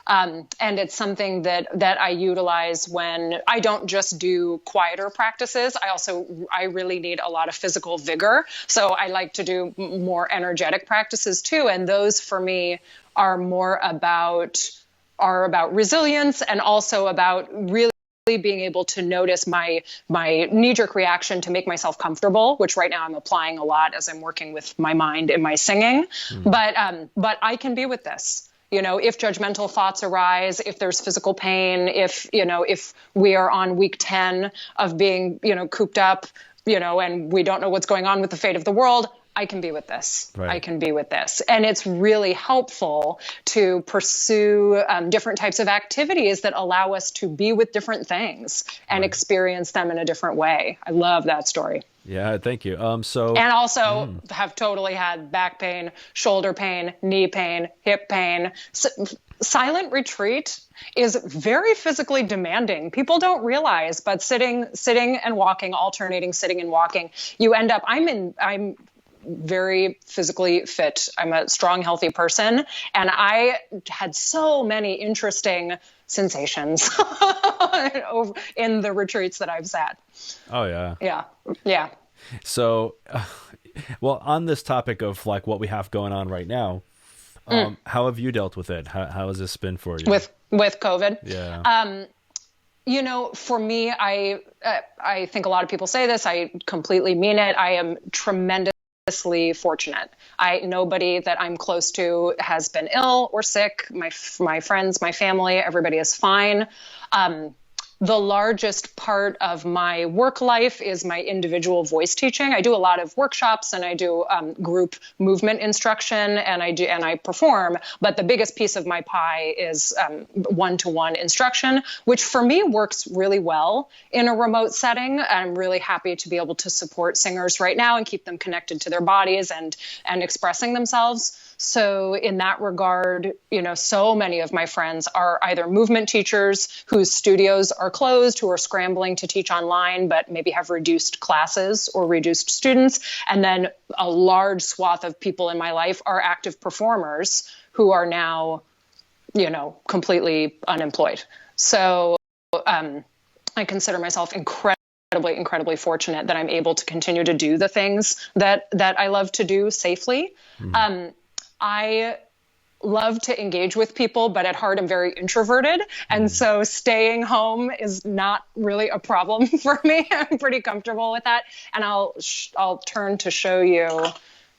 And it's something that I utilize when I don't just do quieter practices. I really need a lot of physical vigor. So I like to do more energetic practices too. And those for me are more about resilience, and also about really being able to notice my knee-jerk reaction to make myself comfortable, which right now I'm applying a lot as I'm working with my mind in my singing. But I can be with this. If judgmental thoughts arise, if there's physical pain, if we are on week 10 of being, cooped up, and we don't know what's going on with the fate of the world, I can be with this. Right. I can be with this. And it's really helpful to pursue different types of activities that allow us to be with different things and experience them in a different way. I love that story. Yeah, thank you. And also have totally had back pain, shoulder pain, knee pain, hip pain. Silent retreat is very physically demanding. People don't realize, but sitting and walking, alternating sitting and walking, you end up, very physically fit. I'm a strong, healthy person. And I had so many interesting sensations in the retreats that I've sat. Oh, yeah. Yeah. Yeah. So, well, on this topic of like what we have going on right now, how have you dealt with it? How has this been for you? With COVID? Yeah. For me, I think a lot of people say this. I completely mean it. I am tremendously fortunate. Nobody that I'm close to has been ill or sick. My friends, my family, everybody is fine. The largest part of my work life is my individual voice teaching. I do a lot of workshops and I do group movement instruction and I perform. But the biggest piece of my pie is one-to-one instruction, which for me works really well in a remote setting. I'm really happy to be able to support singers right now and keep them connected to their bodies and expressing themselves. So in that regard, so many of my friends are either movement teachers whose studios are closed, who are scrambling to teach online, but maybe have reduced classes or reduced students. And then a large swath of people in my life are active performers who are now, completely unemployed. So I consider myself incredibly fortunate that I'm able to continue to do the things that I love to do safely. Mm-hmm. I love to engage with people, but at heart, I'm very introverted. And so staying home is not really a problem for me. I'm pretty comfortable with that. And I'll turn to show you.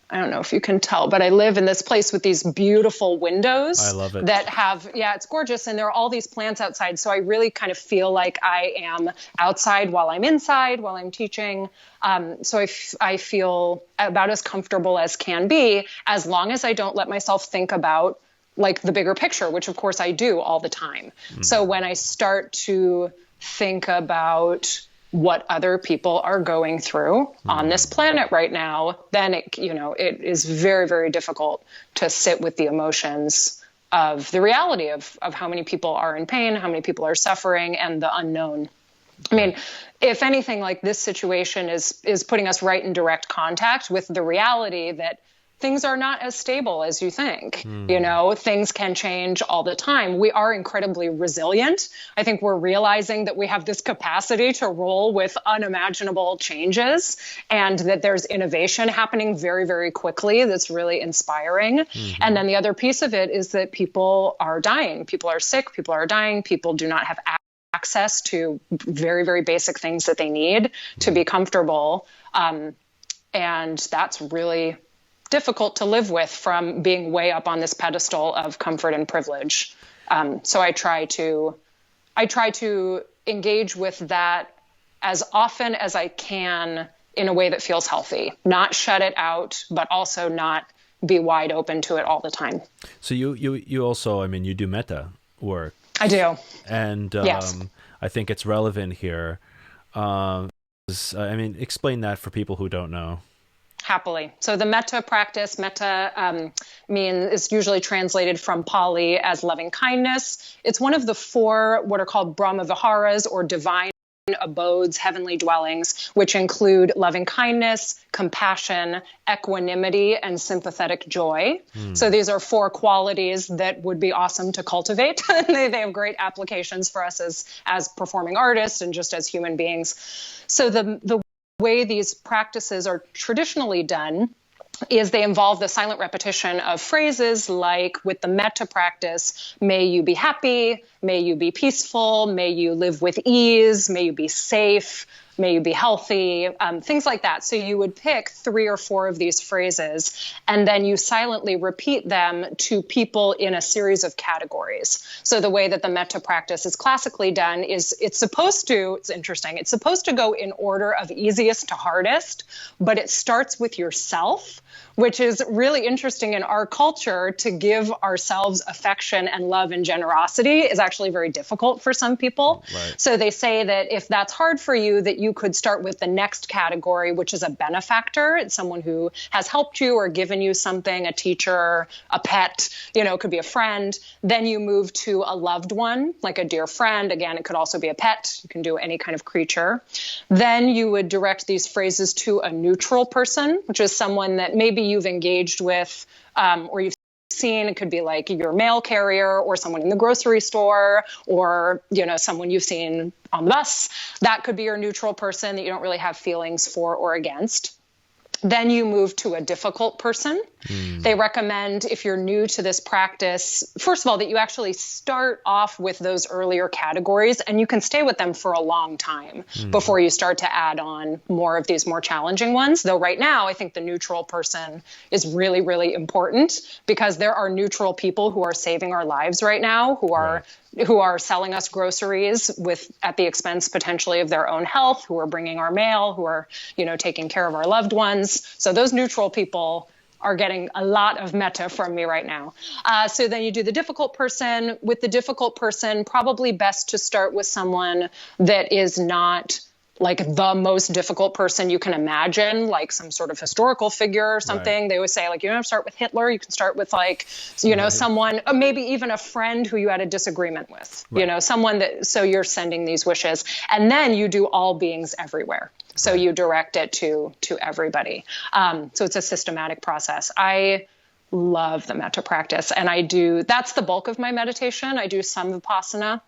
I don't know if you can tell, but I live in this place with these beautiful windows. I love it. That have, it's gorgeous. And there are all these plants outside. So I really kind of feel like I am outside while I'm inside, while I'm teaching. So I feel about as comfortable as can be, as long as I don't let myself think about like the bigger picture, which of course I do all the time. So when I start to think about what other people are going through on this planet right now, then it is very, very difficult to sit with the emotions of the reality of how many people are in pain, how many people are suffering, and the unknown. I mean, if anything, like this situation is putting us right in direct contact with the reality that things are not as stable as you think. Things can change all the time. We are incredibly resilient. I think we're realizing that we have this capacity to roll with unimaginable changes and that there's innovation happening very, very quickly. That's really inspiring. Mm-hmm. And then the other piece of it is that people are dying. People are sick. People are dying. People do not have access to very, very basic things that they need to be comfortable. And that's really difficult to live with from being way up on this pedestal of comfort and privilege. So I try to engage with that as often as I can in a way that feels healthy, not shut it out, but also not be wide open to it all the time. So you also, you do metta work. I do. And yes. I think it's relevant here. Explain that for people who don't know. Happily. So the metta practice, is usually translated from Pali as loving kindness. It's one of the 4 what are called Brahma Viharas, or divine abodes, heavenly dwellings, which include loving kindness, compassion, equanimity, and sympathetic joy. So these are 4 qualities that would be awesome to cultivate. They have great applications for us as performing artists and just as human beings. So the way these practices are traditionally done is they involve the silent repetition of phrases like, with the metta practice, may you be happy, may you be peaceful, may you live with ease, may you be safe, may you be healthy, things like that. So you would pick 3 or 4 of these phrases, and then you silently repeat them to people in a series of categories. So the way that the metta practice is classically done is it's supposed to go in order of easiest to hardest, but it starts with yourself, which is really interesting in our culture. To give ourselves affection and love and generosity is actually very difficult for some people. Right. So they say that if that's hard for you, that you could start with the next category, which is a benefactor. It's someone who has helped you or given you something, a teacher, a pet, it could be a friend. Then you move to a loved one, like a dear friend. Again, it could also be a pet. You can do any kind of creature. Then you would direct these phrases to a neutral person, which is someone that maybe you've engaged with, or you've seen. It could be like your mail carrier or someone in the grocery store, or someone you've seen on the bus. That could be your neutral person that you don't really have feelings for or against. Then you move to a difficult person. They recommend, if you're new to this practice, first of all, that you actually start off with those earlier categories, and you can stay with them for a long time before you start to add on more of these more challenging ones. Though right now, I think the neutral person is really, really important, because there are neutral people who are saving our lives right now, who are selling us groceries at the expense potentially of their own health, who are bringing our mail, who are, taking care of our loved ones. So those neutral people are getting a lot of metta from me right now. So then you do the difficult person. With the difficult person, probably best to start with someone that is not like the most difficult person you can imagine, like some sort of historical figure or something. Right. They always say, like, you don't have to start with Hitler. You can start with, like, someone, maybe even a friend who you had a disagreement with, someone that, so you're sending these wishes. And then you do all beings everywhere. So you direct it to everybody. So it's a systematic process. I love the metta practice, and that's the bulk of my meditation. I do some Vipassana,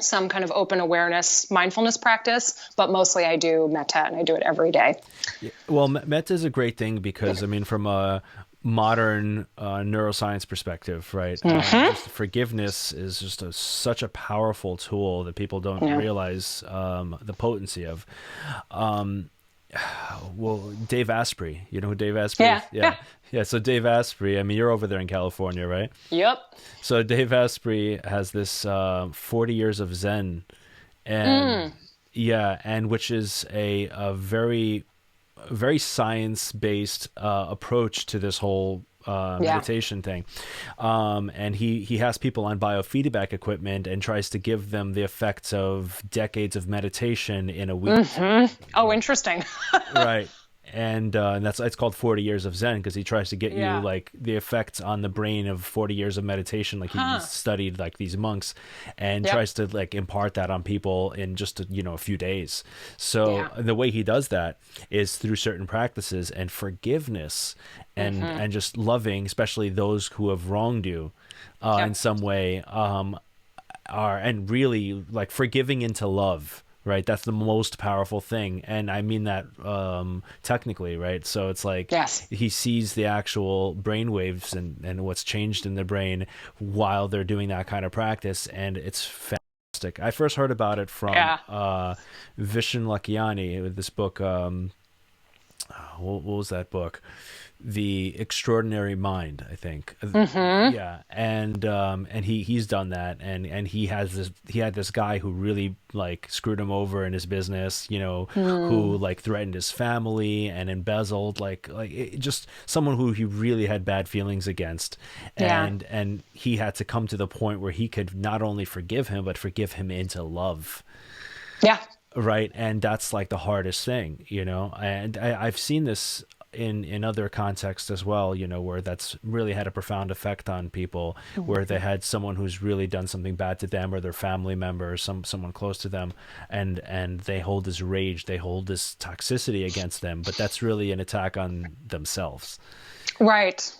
some kind of open awareness, mindfulness practice, but mostly I do metta, and I do it every day. Yeah. Well, metta is a great thing because, from a modern neuroscience perspective, right? Just forgiveness is just such a powerful tool that people don't realize the potency of. Well, Dave Asprey, you know who Dave Asprey is? Yeah. So Dave Asprey, you're over there in California, right? Yep. So Dave Asprey has this 40 years of Zen, and and which is a very, very science-based approach to this whole meditation thing. And he has people on biofeedback equipment and tries to give them the effects of decades of meditation in a week. Oh, interesting. Right. And it's called 40 Years of Zen, because he tries to get you like the effects on the brain of 40 years of meditation. Like he studied like these monks and tries to like impart that on people in just a few days. So the way he does that is through certain practices and forgiveness and just loving, especially those who have wronged you in some way, and really like forgiving into love. Right, that's the most powerful thing, and I mean that technically, right? So it's like he sees the actual brain waves and what's changed in the brain while they're doing that kind of practice, and it's fantastic. I first heard about it from Vishen Lakhiani with this book. What was that book? The Extraordinary Mind, I think. Yeah, and he's done that, and he had this guy who really like screwed him over in his business, who like threatened his family and embezzled, just someone who he really had bad feelings against, and he had to come to the point where he could not only forgive him but forgive him into love. Yeah. Right, and that's like the hardest thing, and I've seen this in other contexts as well, where that's really had a profound effect on people, where they had someone who's really done something bad to them or their family member or someone close to them, and they hold this rage, they hold this toxicity against them, but that's really an attack on themselves. Right.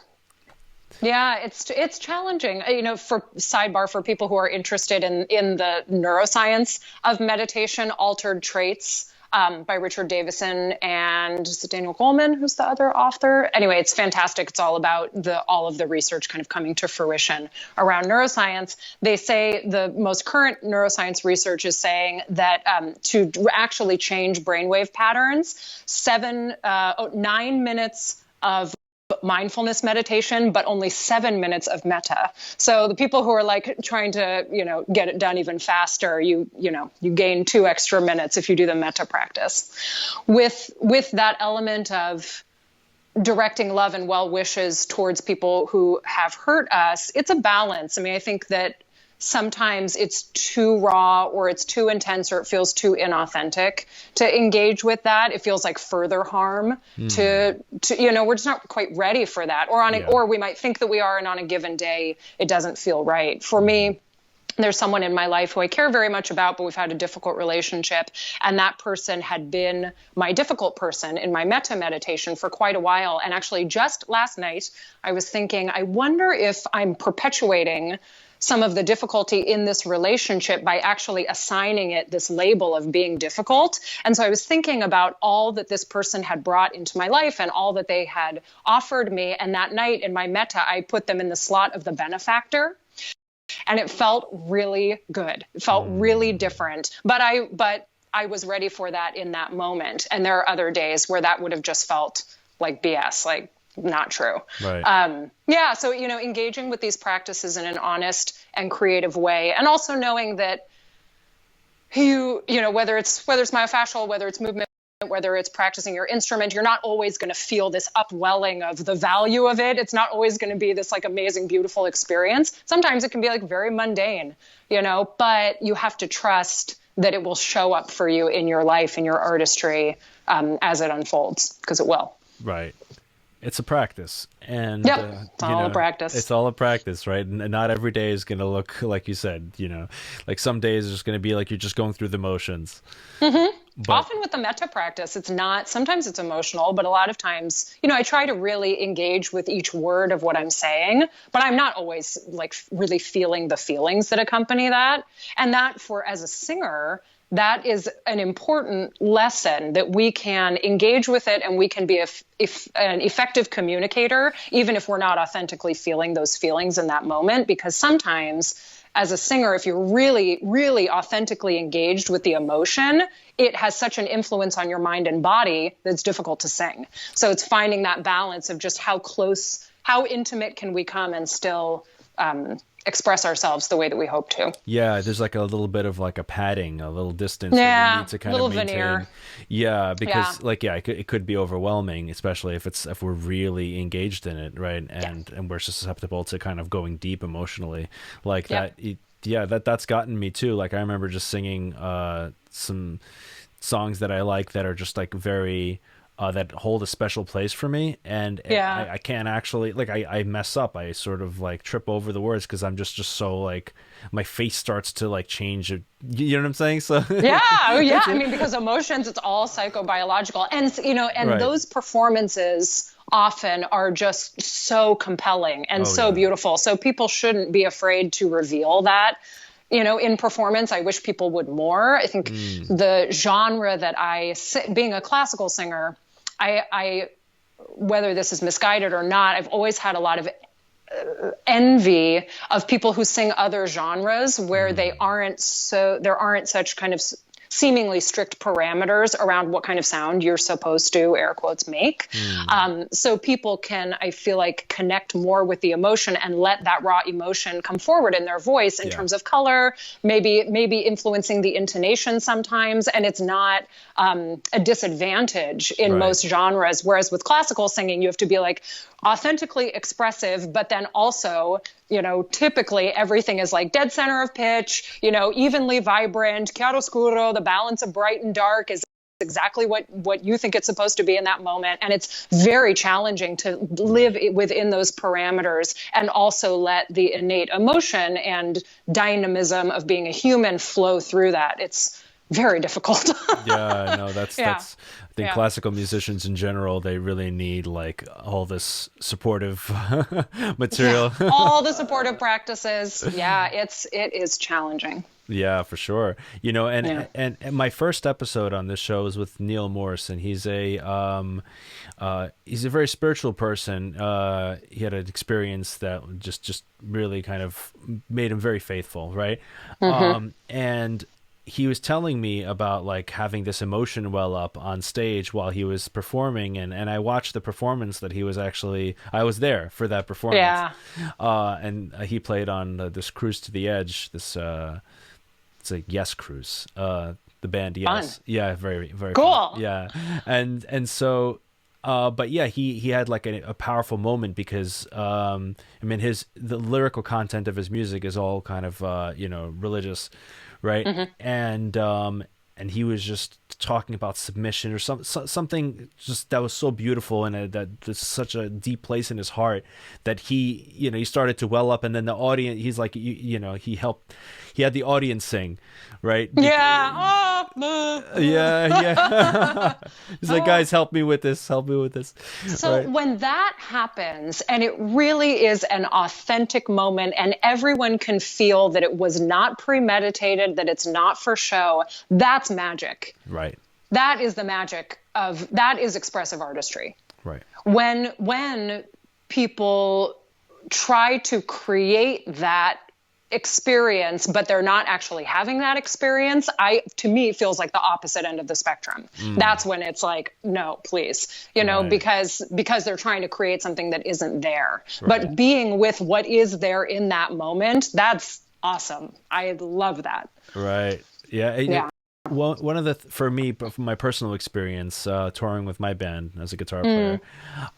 Yeah, it's challenging, for sidebar, for people who are interested in the neuroscience of meditation, Altered Traits, by Richard Davison and Daniel Goleman, who's the other author. Anyway, it's fantastic. It's all about all of the research kind of coming to fruition around neuroscience. They say the most current neuroscience research is saying that to actually change brainwave patterns, 9 minutes of mindfulness meditation, but only 7 minutes of metta. So the people who are like trying to, get it done even faster, you gain 2 extra minutes if you do the metta practice. With that element of directing love and well wishes towards people who have hurt us, it's a balance. I think that sometimes it's too raw or it's too intense or it feels too inauthentic to engage with that. It feels like further harm to we're just not quite ready for that. Or we might think that we are, and on a given day, it doesn't feel right. For me, there's someone in my life who I care very much about, but we've had a difficult relationship. And that person had been my difficult person in my metta meditation for quite a while. And actually just last night, I was thinking, I wonder if I'm perpetuating some of the difficulty in this relationship by actually assigning it this label of being difficult. And so I was thinking about all that this person had brought into my life and all that they had offered me. And that night in my metta, I put them in the slot of the benefactor. And it felt really good. It felt really different. But I was ready for that in that moment. And there are other days where that would have just felt like BS, like not true. Right. So, engaging with these practices in an honest and creative way. And also knowing that whether it's myofascial, whether it's movement, whether it's practicing your instrument, you're not always going to feel this upwelling of the value of it. It's not always going to be this like amazing, beautiful experience. Sometimes it can be like very mundane, but you have to trust that it will show up for you in your life, in your artistry, as it unfolds, because it will. Right. It's a practice, and it's all a practice. It's all a practice, right? And not every day is going to look like you said. Like some days it's going to be like you're just going through the motions. Mm-hmm. But often with the metta practice, it's not. Sometimes it's emotional, but a lot of times, I try to really engage with each word of what I'm saying, but I'm not always like really feeling the feelings that accompany that. And that, as a singer, that is an important lesson, that we can engage with it and we can be an effective communicator, even if we're not authentically feeling those feelings in that moment. Because sometimes as a singer, if you're really, really authentically engaged with the emotion, it has such an influence on your mind and body that it's difficult to sing. So it's finding that balance of just how intimate can we come and still express ourselves the way that we hope to. Yeah, there's like a little bit of like a padding, a little distance that we need to kind of maintain. Veneer. Yeah, because it could be overwhelming, especially if we're really engaged in it, right? And we're susceptible to kind of going deep emotionally like that. That's gotten me too. Like I remember just singing some songs that I like that are just like very that hold a special place for me, and I can't actually I mess up. I sort of like trip over the words because I'm just so like my face starts to like change. You know what I'm saying? So I mean, because emotions, it's all psychobiological, and those performances often are just so compelling and beautiful. So people shouldn't be afraid to reveal that. In performance, I wish people would more. I think the genre that being a classical singer, I whether this is misguided or not, I've always had a lot of envy of people who sing other genres where there aren't such kind of seemingly strict parameters around what kind of sound you're supposed to, air quotes, make. So people can, I feel like, connect more with the emotion and let that raw emotion come forward in their voice in terms of color, maybe influencing the intonation sometimes. And it's not a disadvantage in most genres. Whereas with classical singing, you have to be like authentically expressive, but then also, typically everything is like dead center of pitch, evenly vibrant, chiaroscuro, the balance of bright and dark is exactly what you think it's supposed to be in that moment. And it's very challenging to live within those parameters and also let the innate emotion and dynamism of being a human flow through that. It's very difficult. That's I think classical musicians in general, they really need like all this supportive material. All the supportive practices. It is challenging. Yeah, for sure. And my first episode on this show is with Neil Morrison. He's a very spiritual person. He had an experience that just really kind of made him very faithful, right? And he was telling me about like having this emotion well up on stage while he was performing, and I watched the performance that I was there for that performance. And he played on this Cruise to the Edge, this it's a Yes cruise, the band Yes. Fun. Yeah, very very cool. Fun. Yeah. And so but yeah, he had like a powerful moment because I mean the lyrical content of his music is all kind of religious, right? And he was just talking about submission or something just that was so beautiful, and that there's such a deep place in his heart that he started to well up, and then the audience, he's like, he had the audience sing, right? Yeah. Yeah. He's like, guys, help me with this. So right? When that happens, and it really is an authentic moment, and everyone can feel that it was not premeditated, that it's not for show, that's magic. Right. That is the magic that is expressive artistry. Right. When people try to create that experience, but they're not actually having that experience, to me feels like the opposite end of the spectrum. That's when it's like, no, please, Right. because they're trying to create something that isn't there. Right. But being with what is there in that moment, that's awesome. I love that. Right. Yeah. Yeah. Well, one of for me, from my personal experience, touring with my band as a guitar player,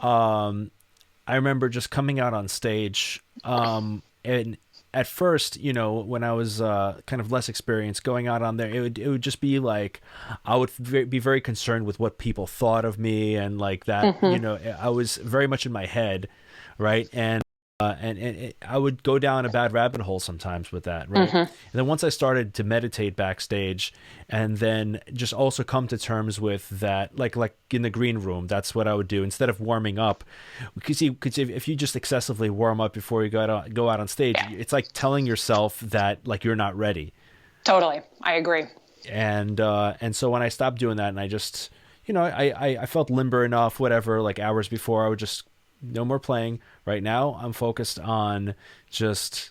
I remember just coming out on stage, and at first, when I was kind of less experienced going out on there, it would just be like, I would be very concerned with what people thought of me, and like that, I was very much in my head, right? And I would go down a bad rabbit hole sometimes with that, right? And then once I started to meditate backstage, and then just also come to terms with that, like in the green room, that's what I would do instead of warming up. Because if you just excessively warm up before you go out on stage, it's like telling yourself that like you're not ready. Totally, I agree. And so when I stopped doing that, and I just, I felt limber enough, whatever, like hours before, I would just, no more playing. Right now, I'm focused on just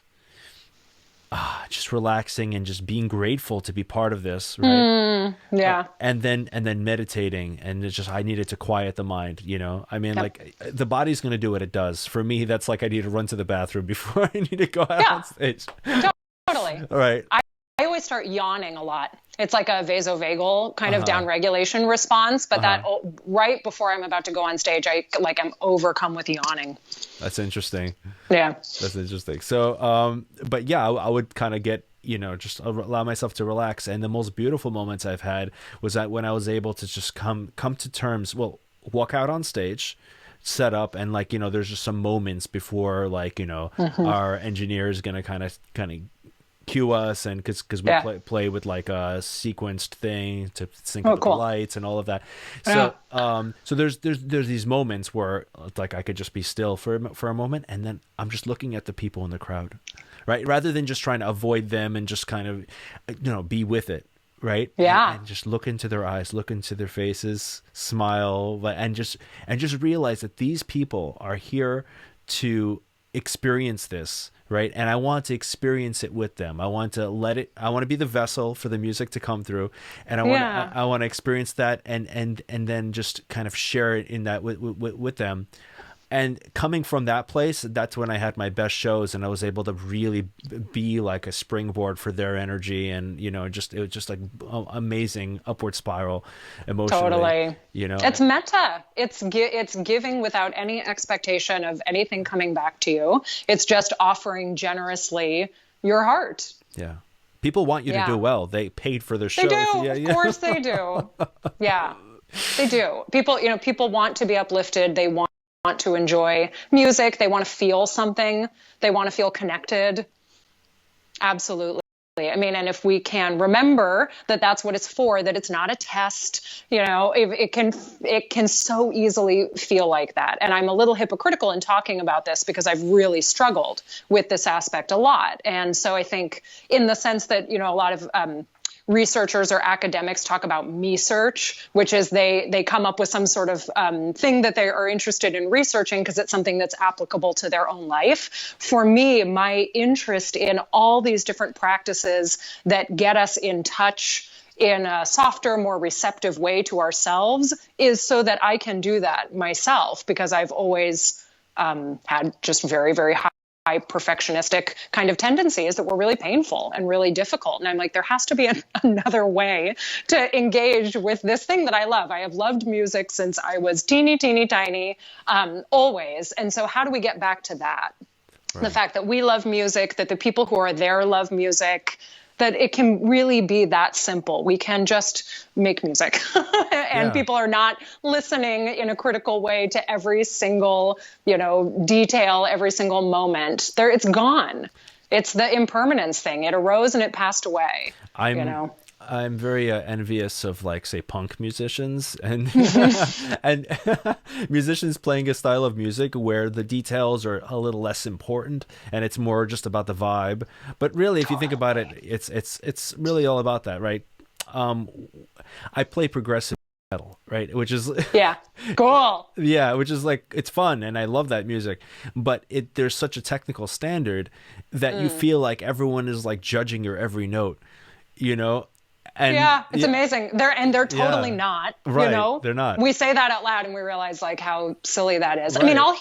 relaxing and just being grateful to be part of this, right? Yeah. And then meditating, and it's just, I needed to quiet the mind. I mean, like the body's going to do what it does. For me, that's like I need to run to the bathroom before I need to go out on stage. Totally. All right. I always start yawning a lot. It's like a vasovagal kind of downregulation response, but that right before I'm about to go on stage, I'm overcome with yawning. That's interesting. Yeah. That's interesting. So, but yeah, I would kind of get, just allow myself to relax. And the most beautiful moments I've had was that when I was able to just come to terms, walk out on stage, set up, and like, there's just some moments before, like, our engineer is going to kind of cue us, and because we play with like a sequenced thing to sync up the lights and all of that. So so there's these moments where like I could just be still for a moment, and then I'm just looking at the people in the crowd, right, rather than just trying to avoid them and just kind of be with it, right? And just look into their eyes, look into their faces, smile, and just realize that these people are here to experience this, right? And I want to experience it with them. I want to be the vessel for the music to come through, and I want to experience that, and then just kind of share it in that with them. And coming from that place, that's when I had my best shows, and I was able to really be like a springboard for their energy, and it was just like amazing upward spiral emotionally. Totally. It's meta. It's giving without any expectation of anything coming back to you. It's just offering generously your heart. Yeah. People want you to do well. They paid for their shows. They do. Of course they do. Yeah. They do. People want to be uplifted. They want to enjoy music. They want to feel something. They want to feel connected. Absolutely. I mean, and if we can remember that that's what it's for, that it's not a test, it can so easily feel like that. And I'm a little hypocritical in talking about this because I've really struggled with this aspect a lot. And so I think in the sense that, a lot of researchers or academics talk about me-search, which is they come up with some sort of thing that they are interested in researching because it's something that's applicable to their own life. For me, my interest in all these different practices that get us in touch in a softer, more receptive way to ourselves is so that I can do that myself, because I've always had just very, very high high perfectionistic kind of tendencies that were really painful and really difficult. And I'm like, there has to be another way to engage with this thing that I love. I have loved music since I was teeny tiny, always. And so how do we get back to that? Right. The fact that we love music, that the people who are there love music, that it can really be that simple. We can just make music and people are not listening in a critical way to every single, detail, every single moment. It's gone. It's the impermanence thing. It arose and it passed away. I'm very envious of, like, say, punk musicians and and musicians playing a style of music where the details are a little less important and it's more just about the vibe. But really, if you think about it, it's really all about that, right? I play progressive metal, right? Which is cool. Yeah, which is like, it's fun and I love that music, but there's such a technical standard that you feel like everyone is like judging your every note, And, it's amazing. They're totally not. Right, they're not. We say that out loud and we realize like how silly that is. Right. I mean, I'll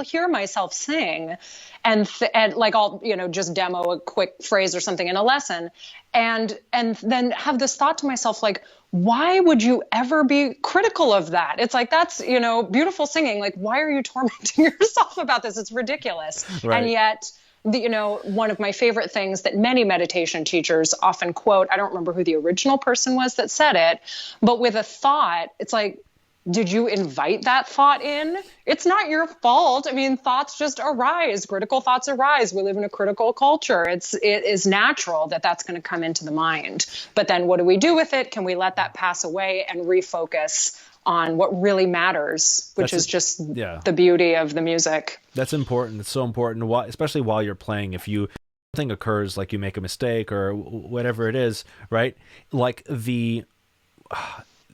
hear myself sing, and like I'll just demo a quick phrase or something in a lesson, and then have this thought to myself like, why would you ever be critical of that? It's like, that's beautiful singing. Like, why are you tormenting yourself about this? It's ridiculous. Right. And yet, one of my favorite things that many meditation teachers often quote, I don't remember who the original person was that said it, but with a thought, it's like, did you invite that thought in? It's not your fault. I mean, thoughts just arise. Critical thoughts arise. We live in a critical culture. It is natural that that's going to come into the mind. But then what do we do with it? Can we let that pass away and refocus on what really matters, which is just the beauty of the music. That's important. It's so important, especially while you're playing. If something occurs, like you make a mistake or whatever it is, right? Like the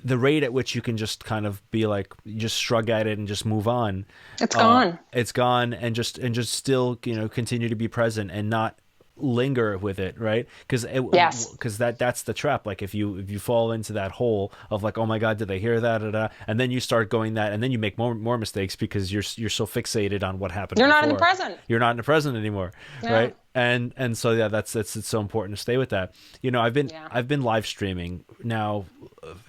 rate at which you can just kind of be like, just shrug at it and just move on. It's gone. It's gone, and just still continue to be present and not linger with it, right? Because that's the trap. Like if you fall into that hole of like, oh my god, did they hear that? And then you start going that, and then you make more mistakes because you're so fixated on what happened. You're not in the present. You're not in the present anymore, right? And so it's so important to stay with that. I've been live streaming now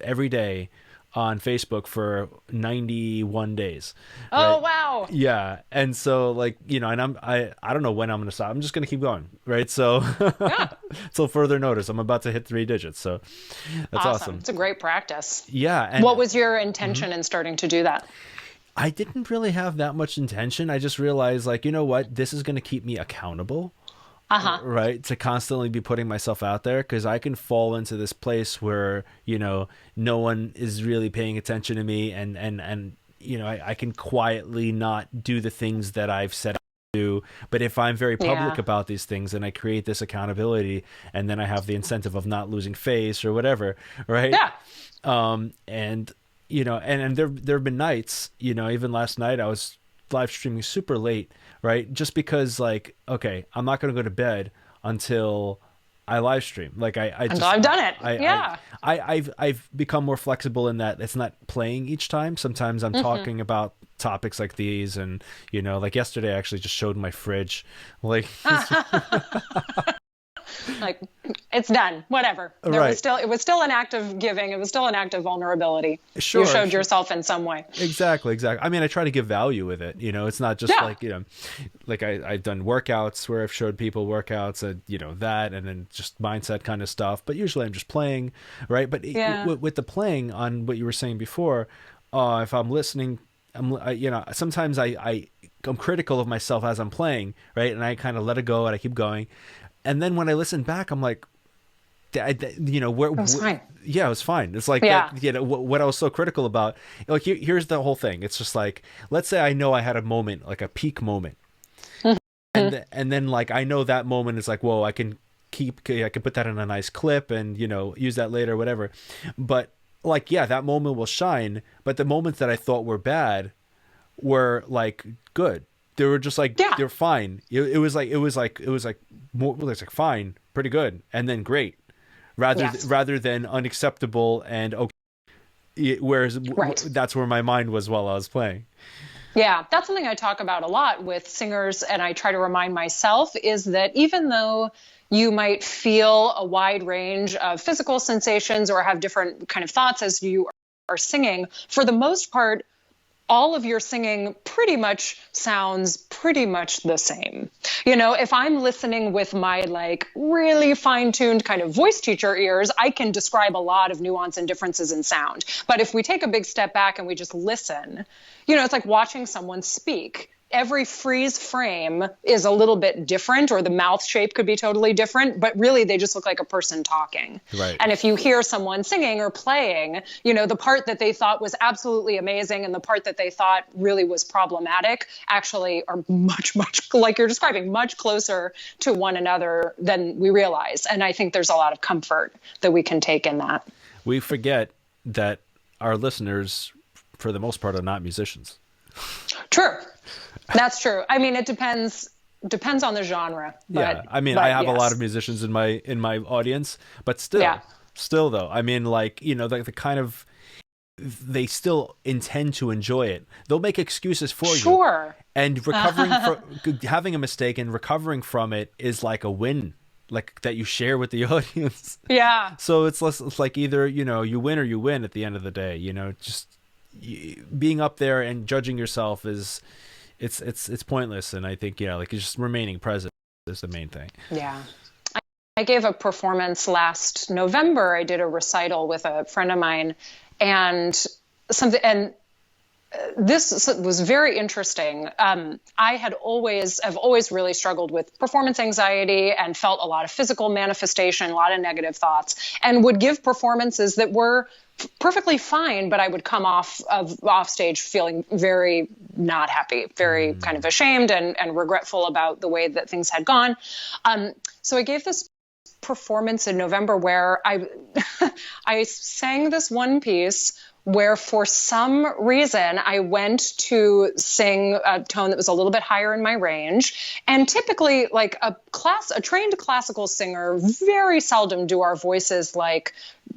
every day on Facebook for 91 days. Oh, right? wow. Yeah. And so like, and I don't know when I'm going to stop. I'm just going to keep going. Right. So till further notice, I'm about to hit 3 digits. So that's awesome. It's a great practice. Yeah. And what was your intention in starting to do that? I didn't really have that much intention. I just realized like, you know what, this is going to keep me accountable. Right, to constantly be putting myself out there, because I can fall into this place where no one is really paying attention to me, and I can quietly not do the things that I've set out to do. But if I'm very public about these things, and I create this accountability, and then I have the incentive of not losing face or whatever, right? And there have been nights, even last night I was live streaming super late, right? Just because like, okay, I'm not going to go to bed until I live stream. Like until I've done it. I've become more flexible in that it's not playing each time. Sometimes I'm talking about topics like these, and like yesterday I actually just showed my fridge, like like it's done, whatever. It was still an act of giving. It was still an act of vulnerability. Sure, you showed yourself in some way. Exactly. I mean, I try to give value with it. It's not just like, like I've done workouts where I've showed people workouts and, that, and then just mindset kind of stuff. But usually I'm just playing, right? But with the playing, on what you were saying before, if I'm listening, sometimes I'm critical of myself as I'm playing, right? And I kind of let it go and I keep going. And then when I listen back, I'm like, it was fine. Yeah, it was fine. It's like, what I was so critical about. Like, here's the whole thing. It's just like, let's say I know I had a moment, like a peak moment. And then like, I know that moment is like, whoa, I can put that in a nice clip and, use that later, whatever. But like, that moment will shine. But the moments that I thought were bad were like good. They were just like, they're fine. It was fine, pretty good, and then great, rather than unacceptable and okay. Whereas that's where my mind was while I was playing. Yeah, that's something I talk about a lot with singers, and I try to remind myself is that even though you might feel a wide range of physical sensations or have different kind of thoughts as you are singing, for the most part, all of your singing pretty much sounds pretty much the same. You know, if I'm listening with my like really fine-tuned kind of voice teacher ears, I can describe a lot of nuance and differences in sound. But if we take a big step back and we just listen, you know, it's like watching someone speak. Every freeze frame is a little bit different, or the mouth shape could be totally different, but really they just look like a person talking. Right. And if you hear someone singing or playing, you know, the part that they thought was absolutely amazing and the part that they thought really was problematic actually are much, like you're describing, much closer to one another than we realize. And I think there's a lot of comfort that we can take in that. We forget that our listeners, for the most part, are not musicians. True. That's true. I mean, it depends on the genre. Yeah. I mean, I have a lot of musicians in my audience, but still though, I mean, like, you know, the kind of, they still intend to enjoy it. They'll make excuses for you. And recovering from having a mistake and recovering from it is like a win, like that you share with the audience. Yeah. So it's like either, you know, you win or you win at the end of the day, you know, just being up there and judging yourself is, it's pointless. And I think, yeah, like just remaining present is the main thing. Yeah. I gave a performance last November. I did a recital with a friend of mine, and this was very interesting. I've always really struggled with performance anxiety and felt a lot of physical manifestation, a lot of negative thoughts, and would give performances that were perfectly fine, but I would come off stage feeling very not happy, very kind of ashamed and regretful about the way that things had gone. So I gave this performance in November where I sang this one piece where for some reason I went to sing a tone that was a little bit higher in my range. And typically, like a trained classical singer, very seldom do our voices we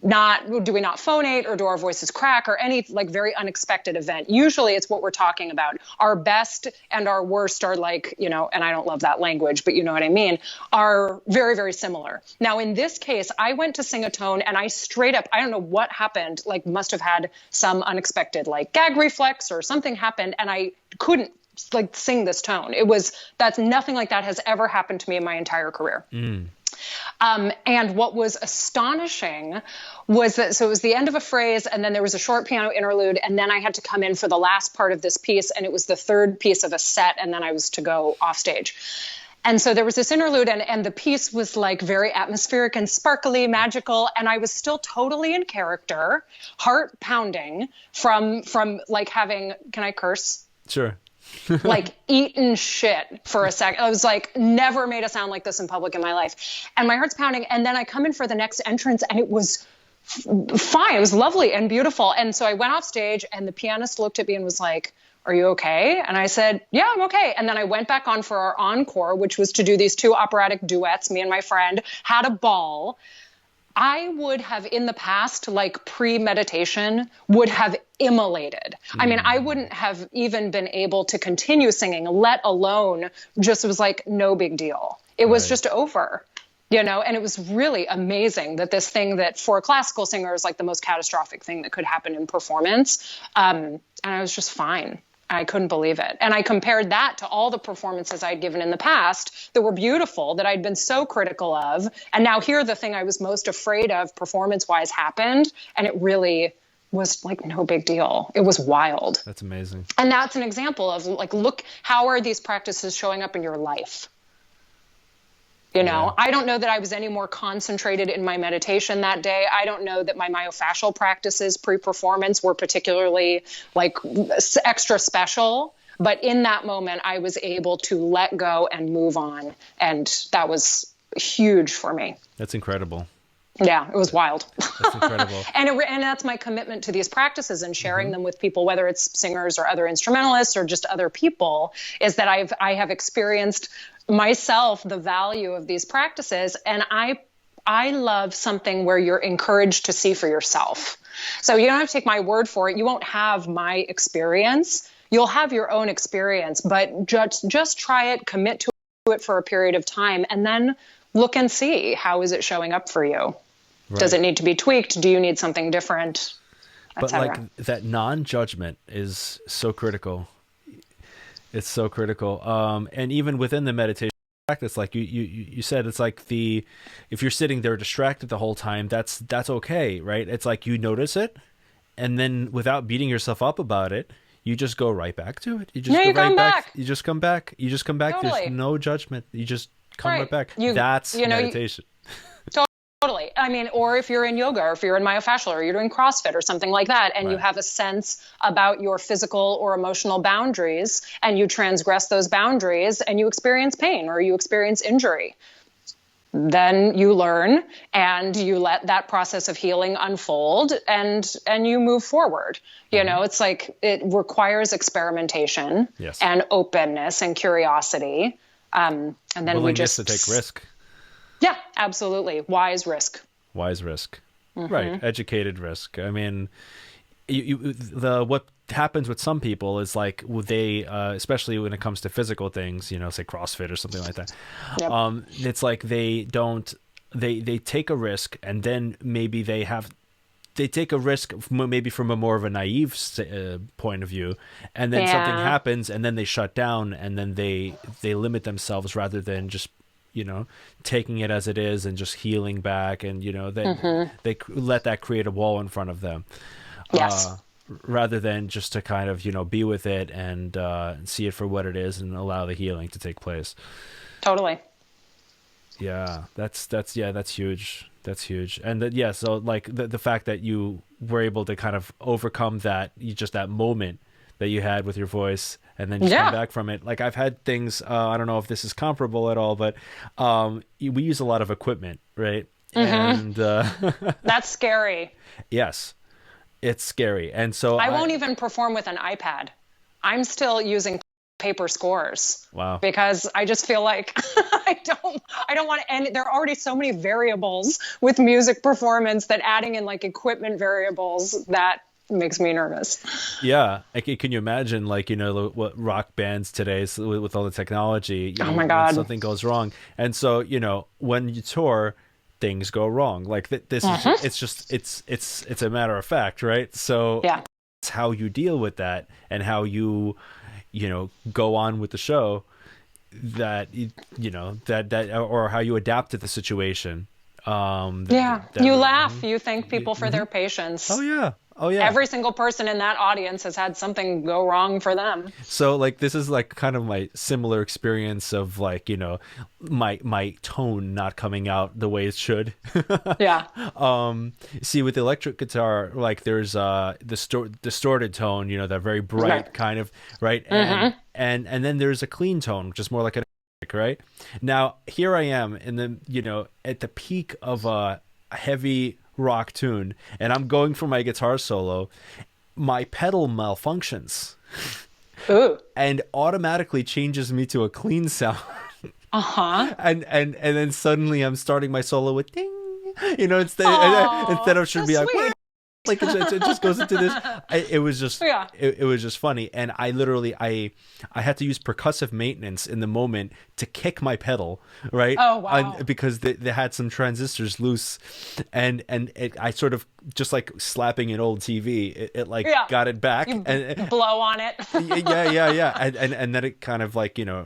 not phonate or do our voices crack or any like very unexpected event. Usually it's what we're talking about. Our best and our worst are like, you know, and I don't love that language, but you know what I mean, are very, very similar. Now, in this case, I went to sing a tone and I straight up, I don't know what happened, like must have had some unexpected like gag reflex or something happened, and I couldn't like sing this tone. That's nothing like that has ever happened to me in my entire career. And what was astonishing was that, so it was the end of a phrase and then there was a short piano interlude and then I had to come in for the last part of this piece, and it was the third piece of a set, and then I was to go off stage. And so there was this interlude and the piece was like very atmospheric and sparkly, magical. And I was still totally in character, heart pounding from like having, can I curse? Sure. Like eaten shit for a second. I was like, never made a sound like this in public in my life. And my heart's pounding. And then I come in for the next entrance and it was fine. It was lovely and beautiful. And so I went off stage and the pianist looked at me and was like, "Are you okay?" And I said, "Yeah, I'm okay." And then I went back on for our encore, which was to do these two operatic duets. Me and my friend had a ball. I would have in the past, like pre-meditation, would have immolated. I mean, I wouldn't have even been able to continue singing, let alone just, it was like no big deal. It was just over, you know, and it was really amazing that this thing that for a classical singer is like the most catastrophic thing that could happen in performance. And I was just fine. I couldn't believe it. And I compared that to all the performances I'd given in the past that were beautiful, that I'd been so critical of. And now here, the thing I was most afraid of performance-wise happened. And it really was like no big deal. It was wild. That's amazing. And that's an example of like, look, how are these practices showing up in your life? You know, I don't know that I was any more concentrated in my meditation that day. I don't know that my myofascial practices pre-performance were particularly like extra special. But in that moment, I was able to let go and move on. And that was huge for me. That's incredible. Yeah, it was wild. That's incredible. And that's my commitment to these practices and sharing them with people, whether it's singers or other instrumentalists or just other people, is that I have experienced myself the value of these practices. And I love something where you're encouraged to see for yourself. So you don't have to take my word for it. You won't have my experience. you'll have your own experience, but just try it, commit to it for a period of time, and then look and see, how is it showing up for you? Right. Does it need to be tweaked? Do you need something different? But like that non-judgment is so critical. It's so critical. And even within the meditation practice, like you said, it's like if you're sitting there distracted the whole time, that's okay, right? It's like you notice it, and then without beating yourself up about it, you just go right back to it. You just go right back. You just come back. Totally. There's no judgment. You just come right back. That's meditation. Totally. I mean, or if you're in yoga, or if you're in myofascial, or you're doing CrossFit or something like that, and you have a sense about your physical or emotional boundaries, and you transgress those boundaries, and you experience pain or you experience injury, then you learn and you let that process of healing unfold, and you move forward. You know, it's like it requires experimentation and openness and curiosity. And then willingness to take risk. Yeah, absolutely. Wise risk. Mm-hmm. Right. Educated risk. I mean, what happens with some people is like they, especially when it comes to physical things, you know, say CrossFit or something like that. Yep. It's like they take a risk, and then maybe they take a risk maybe from a more of a naive point of view, and then something happens, and then they shut down, and then they limit themselves rather than just, you know, taking it as it is and just healing back, and, you know, they let that create a wall in front of them. Yes. Rather than just to kind of, you know, be with it and see it for what it is and allow the healing to take place. Totally. Yeah, that's huge. That's huge. And so like the fact that you were able to kind of overcome that moment that you had with your voice, and then just come back from it. Like I've had things, I don't know if this is comparable at all, but we use a lot of equipment, right? Mm-hmm. And that's scary. Yes, it's scary. And so I won't even perform with an iPad. I'm still using paper scores. Wow. Because I just feel like I don't want to, and there are already so many variables with music performance that adding in like equipment variables, that makes me nervous. Yeah. Can you imagine, like, you know, what rock bands today with all the technology, oh my God, something goes wrong. And so, you know, when you tour, things go wrong. Like this is it's a matter of fact, right? So it's how you deal with that, and how you know, go on with the show, that, you know, that or how you adapt to the situation. You laugh, you thank people for their patience. Oh yeah. Every single person in that audience has had something go wrong for them. So like this is like kind of my similar experience of, like, you know, my tone not coming out the way it should. Yeah. See, with the electric guitar, like there's the distorted tone, you know, that very bright kind of, right? Mm-hmm. And then there's a clean tone, just more like an right? Now here I am in the, you know, at the peak of a heavy rock tune, and I'm going for my guitar solo. My pedal malfunctions. Ooh. And automatically changes me to a clean sound. And then suddenly I'm starting my solo with ding, you know, instead of should be like sweet. Like it just goes into this. It was just it was just funny, and I literally I had to use percussive maintenance in the moment to kick my pedal, right? Oh wow! Because they had some transistors loose, and I sort of, just like slapping an old TV, it like got it back, and blow on it. yeah, and then it kind of, like, you know,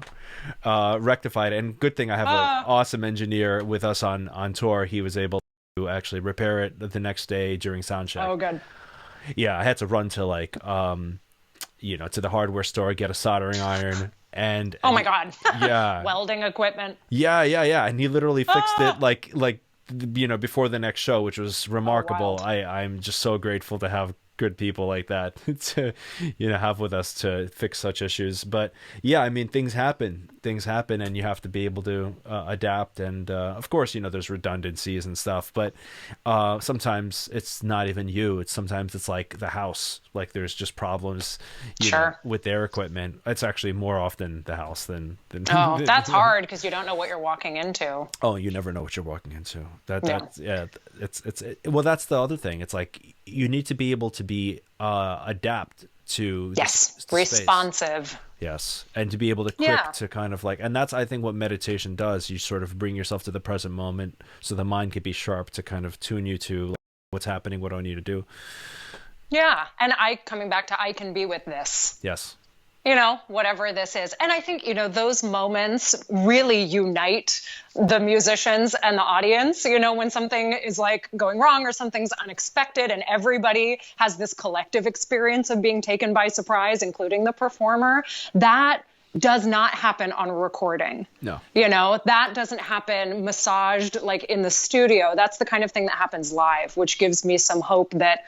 rectified. And good thing I have an awesome engineer with us on tour. He was able to actually repair it the next day during sound check. Oh, good. Yeah, I had to run to, like, you know, to the hardware store, get a soldering iron, and oh my God, yeah, welding equipment. Yeah, and he literally fixed it like you know, before the next show, which was remarkable. Oh, I'm just so grateful to have good people like that to, you know, have with us to fix such issues. But yeah, I mean, things happen, and you have to be able to adapt. And of course, you know, there's redundancies and stuff, but sometimes it's not even you. Sometimes it's like the house, like there's just problems, you know, with their equipment. It's actually more often the house than oh, that's hard, because you don't know what you're walking into. Oh, you never know what you're walking into. Well, that's the other thing. It's like you need to be able to be adapt to yes, the responsive. Space. Yes, and to be able to click to kind of like, and that's, I think, what meditation does. You sort of bring yourself to the present moment, so the mind can be sharp to kind of tune you to like, what's happening, what do I need to do. Yeah, and coming back to I can be with this. Yes. Whatever this is. And I think, those moments really unite the musicians and the audience, when something is like going wrong or something's unexpected and everybody has this collective experience of being taken by surprise, including the performer, that does not happen on a recording. No. That doesn't happen massaged like in the studio. That's the kind of thing that happens live, which gives me some hope that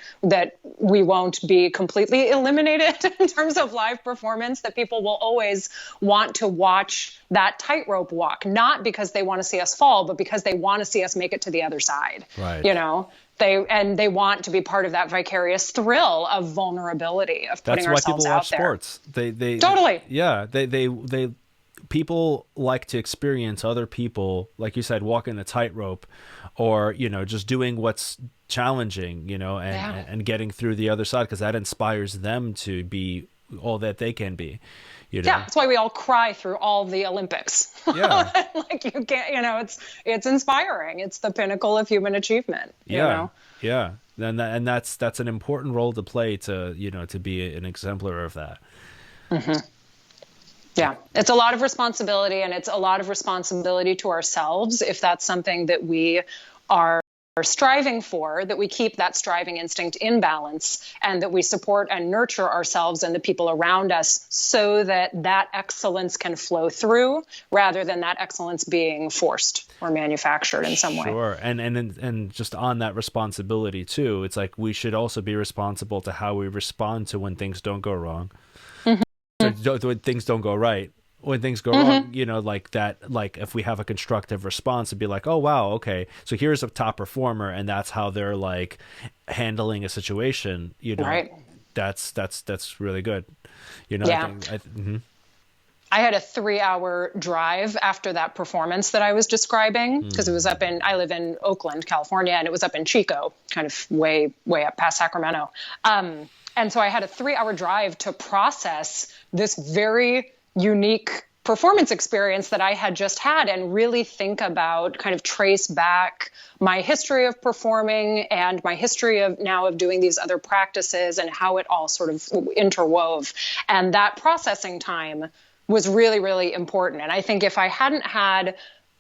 we won't be completely eliminated in terms of live performance, that people will always want to watch that tightrope walk, not because they want to see us fall, but because they want to see us make it to the other side. Right. They want to be part of that vicarious thrill of vulnerability, of putting ourselves out there. That's why people watch sports. They totally. Yeah. They people like to experience other people, like you said, walking the tightrope, or just doing what's challenging, and getting through the other side, because that inspires them to be all that they can be. Yeah, that's why we all cry through all the Olympics. Yeah. Like you can't, it's inspiring. It's the pinnacle of human achievement. Yeah. And that's an important role to play to be an exemplar of that. Mm-hmm. Yeah. It's a lot of responsibility, and it's a lot of responsibility to ourselves if that's something that we are striving for, that we keep that striving instinct in balance, and that we support and nurture ourselves and the people around us so that excellence can flow through, rather than that excellence being forced or manufactured in some way. Sure. And just on that responsibility too, it's like we should also be responsible to how we respond to when things don't go wrong. Mm-hmm. When things don't go right. When things go wrong, like that, like if we have a constructive response, it'd be like, oh, wow, okay, so here's a top performer, and that's how they're like handling a situation, right. That's really good. Yeah. I had a 3-hour drive after that performance that I was describing, because it was I live in Oakland, California, and it was up in Chico, kind of way, way up past Sacramento. And so I had a 3-hour drive to process this very unique performance experience that I had just had, and really think about, kind of trace back my history of performing and my history of doing these other practices, and how it all sort of interwove. And that processing time was really, really important. And I think if I hadn't had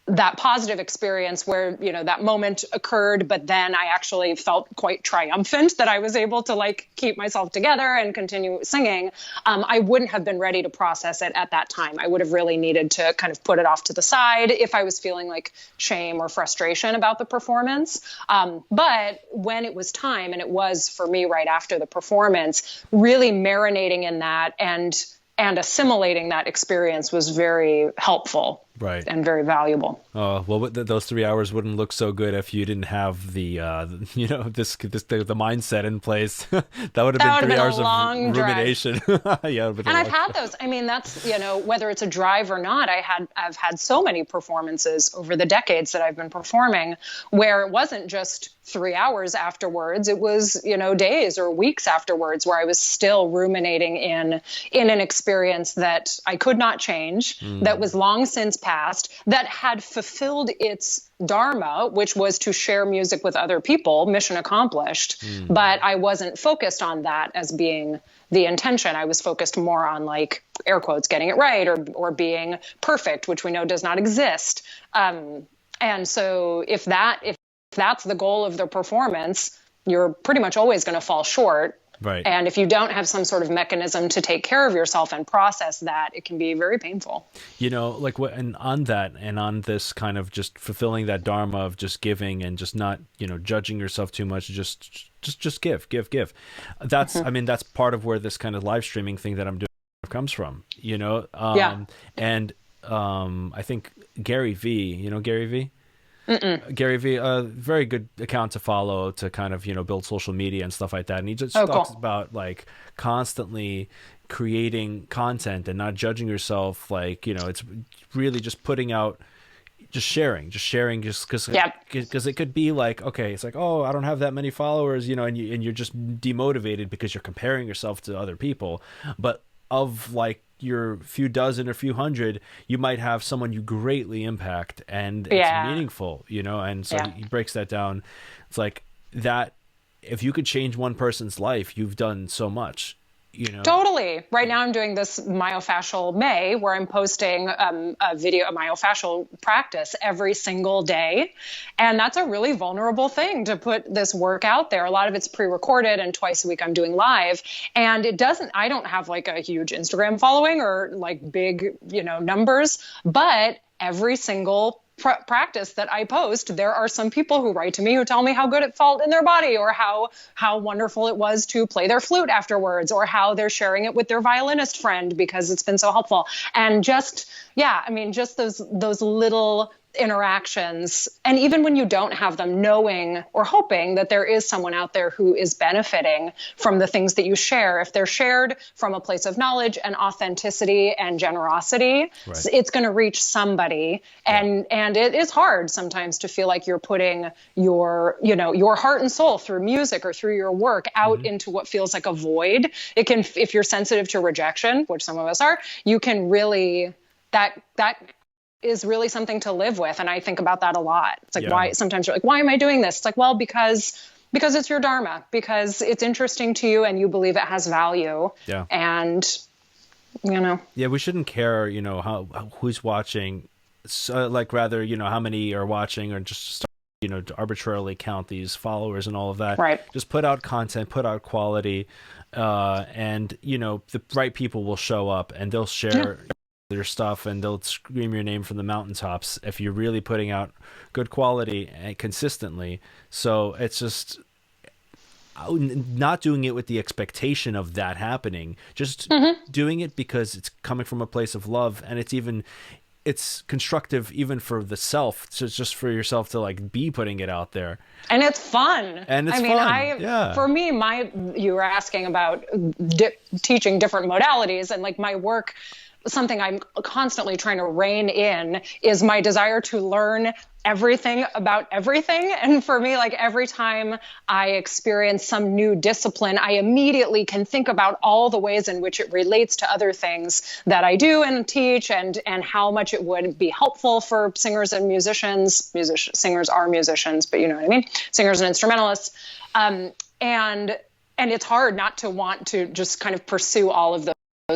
that positive experience where, that moment occurred, but then I actually felt quite triumphant that I was able to like keep myself together and continue singing, I wouldn't have been ready to process it at that time. I would have really needed to kind of put it off to the side if I was feeling like shame or frustration about the performance. But when it was time, and it was for me right after the performance, really marinating in that and assimilating that experience was very helpful, right, and very valuable. Oh, well, those 3 hours wouldn't look so good if you didn't have the the mindset in place. That would have been 3 hours of rumination. Yeah, and I've had those. I mean, that's whether it's a drive or not. I've had so many performances over the decades that I've been performing where it wasn't just 3 hours afterwards. It was days or weeks afterwards where I was still ruminating in an experience that I could not change, that was long since past, that had fulfilled its dharma, which was to share music with other people, mission accomplished. But I wasn't focused on that as being the intention. I was focused more on, like, air quotes, getting it right, or being perfect, which we know does not exist. And so if that's the goal of the performance, you're pretty much always going to fall short. Right. And if you don't have some sort of mechanism to take care of yourself and process that, it can be very painful. Like and on that, and on this kind of just fulfilling that dharma of just giving and just not, judging yourself too much, just give. That's, I mean, that's part of where this kind of live streaming thing that I'm doing comes from, And I think Gary V, Gary V? Mm-mm. Gary V, a very good account to follow to kind of, build social media and stuff like that. And he just talks about like constantly creating content and not judging yourself. Like, it's really just putting out, just sharing because it could be like, okay, it's like, oh, I don't have that many followers, and you're just demotivated because you're comparing yourself to other people. But of like your few dozen or few hundred, you might have someone you greatly impact, and it's meaningful, and so he breaks that down. It's like that, if you could change one person's life, you've done so much. Totally. Right now I'm doing this myofascial May, where I'm posting a myofascial practice every single day. And that's a really vulnerable thing, to put this work out there. A lot of it's pre-recorded, and twice a week I'm doing live. And I don't have like a huge Instagram following or like big, numbers, but every single practice that I post, there are some people who write to me who tell me how good it felt in their body, or how wonderful it was to play their flute afterwards, or how they're sharing it with their violinist friend because it's been so helpful. And just those little interactions. And even when you don't have them, knowing or hoping that there is someone out there who is benefiting from the things that you share. If they're shared from a place of knowledge and authenticity and generosity, it's going to reach somebody. And it is hard sometimes to feel like you're putting your heart and soul through music or through your work out into what feels like a void. It can, if you're sensitive to rejection, which some of us are, you can really, that is really something to live with. And I think about that a lot. It's like, why sometimes you're like, why am I doing this? It's like, well, because it's your dharma, because it's interesting to you and you believe it has value. Yeah. And, Yeah, we shouldn't care, who's watching. So, like, rather, how many are watching, or just, to arbitrarily count these followers and all of that. Right. Just put out content, put out quality, and, the right people will show up and they'll share their stuff, and they'll scream your name from the mountaintops if you're really putting out good quality and consistently. So it's just not doing it with the expectation of that happening, just doing it because it's coming from a place of love, and it's constructive even for the self, so it's just for yourself to like be putting it out there, and it's fun. For me, you were asking about teaching different modalities, and like my work, something I'm constantly trying to rein in is my desire to learn everything about everything. And for me, like every time I experience some new discipline, I immediately can think about all the ways in which it relates to other things that I do and teach, and how much it would be helpful for singers and musicians. Singers are musicians, but you know what I mean? Singers and instrumentalists. And it's hard not to want to just kind of pursue all of those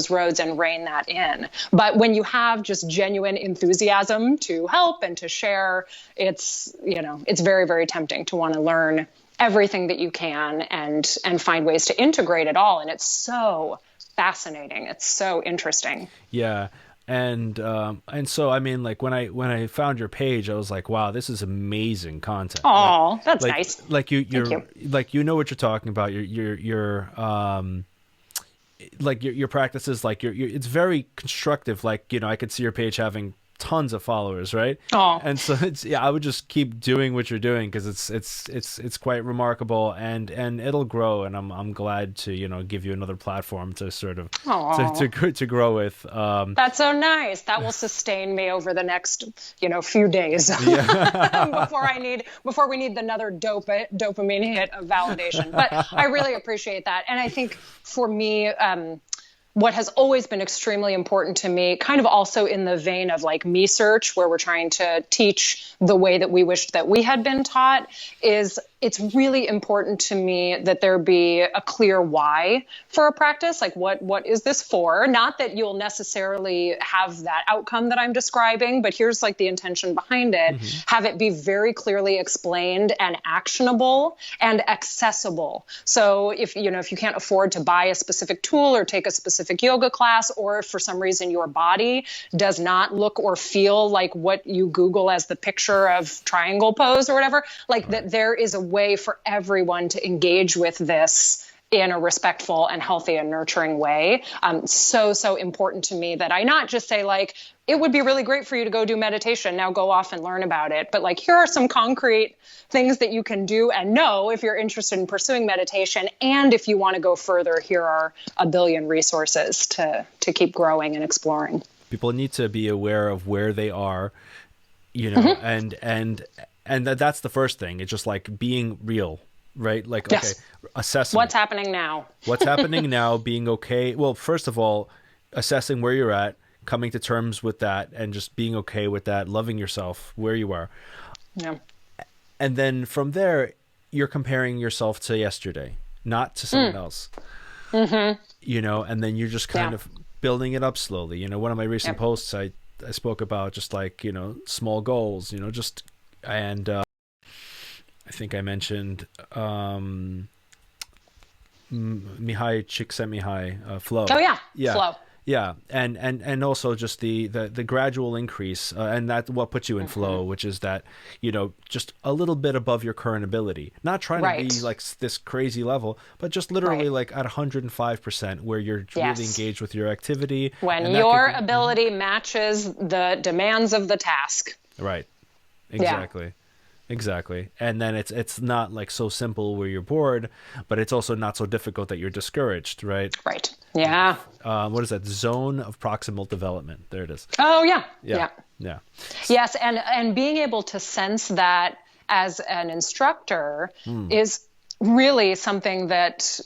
roads and rein that in. But when you have just genuine enthusiasm to help and to share, it's very, very tempting to want to learn everything that you can and find ways to integrate it all. And it's so fascinating. It's so interesting. Yeah. And so, I mean, like when I found your page, I was like, wow, this is amazing content. Oh, that's nice. Like you're like, what you're talking about. Your practices, like it's very constructive. Like, I could see your page having tons of followers, right? Oh, and so I would just keep doing what you're doing, because it's quite remarkable, and it'll grow, and I'm glad to give you another platform to sort of to grow with. That's so nice. That will sustain me over the next few days before we need another dopamine hit of validation. But I really appreciate that, and I think for me, what has always been extremely important to me, kind of also in the vein of like me search, where we're trying to teach the way that we wished that we had been taught, is it's really important to me that there be a clear why for a practice. Like what is this for? Not that you'll necessarily have that outcome that I'm describing, but here's like the intention behind it. Mm-hmm. Have it be very clearly explained and actionable and accessible. So if you can't afford to buy a specific tool or take a specific yoga class, or if for some reason your body does not look or feel like what you Google as the picture of triangle pose or whatever, like that there is a way for everyone to engage with this in a respectful and healthy and nurturing way. So important to me that I not just say like, it would be really great for you to go do meditation. Now go off and learn about it. But like, here are some concrete things that you can do and know if you're interested in pursuing meditation. And if you want to go further, here are a billion resources to keep growing and exploring. People need to be aware of where they are you know, and that's the first thing. It's just like being real, right? Like, okay, assessing what's happening now. What's happening now, being okay. Well, first of all, assessing where you're at, coming to terms with that, and just being okay with that, loving yourself where you are. Yeah. And then from there, you're comparing yourself to yesterday, not to someone else. You know, and then you're just kind of building it up slowly. You know, one of my recent posts, I spoke about just like, you know, small goals, you know, just, and I think I mentioned Mihai Csikszentmihalyi, flow. Oh yeah, flow. Yeah, and also just the gradual increase, and that's what puts you in flow, which is that, you know, just a little bit above your current ability, not trying to be like this crazy level, but just literally like at 105%, where you're really engaged with your activity. When your ability matches the demands of the task. Right. Exactly. Exactly. And then it's not like so simple where you're bored, but it's also not so difficult that you're discouraged, right? Right. Yeah. What is that? Zone of proximal development. There it is. Oh, yeah. Yeah. Yes. And being able to sense that as an instructor is really something that,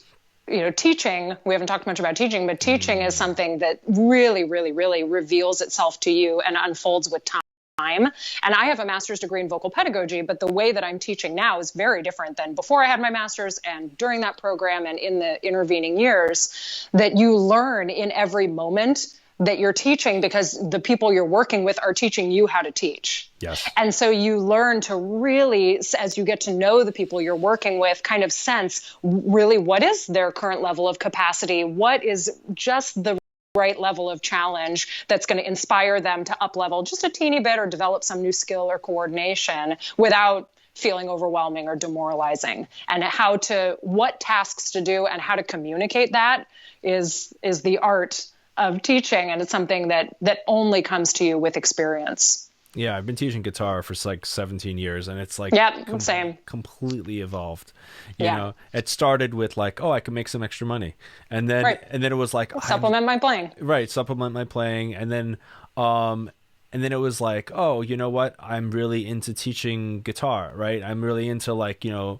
you know, teaching, we haven't talked much about teaching, but teaching is something that really, really, really reveals itself to you and unfolds with time. And I have a master's degree in vocal pedagogy, but the way that I'm teaching now is very different than before I had my master's and during that program and in the intervening years, that you learn in every moment that you're teaching because the people you're working with are teaching you how to teach. Yes. And so you learn to really, as you get to know the people you're working with, kind of sense really what is their current level of capacity, what is just the right level of challenge that's going to inspire them to up level just a teeny bit or develop some new skill or coordination without feeling overwhelming or demoralizing, and what tasks to do and how to communicate that is the art of teaching. And it's something that only comes to you with experience. Yeah, I've been teaching guitar for like 17 years, and it's like same. Completely evolved. You know, it started with like, oh, I can make some extra money, and then it was like supplement my playing. Right, supplement my playing, and then it was like, oh, you know what? I'm really into teaching guitar, right? I'm really into like, you know,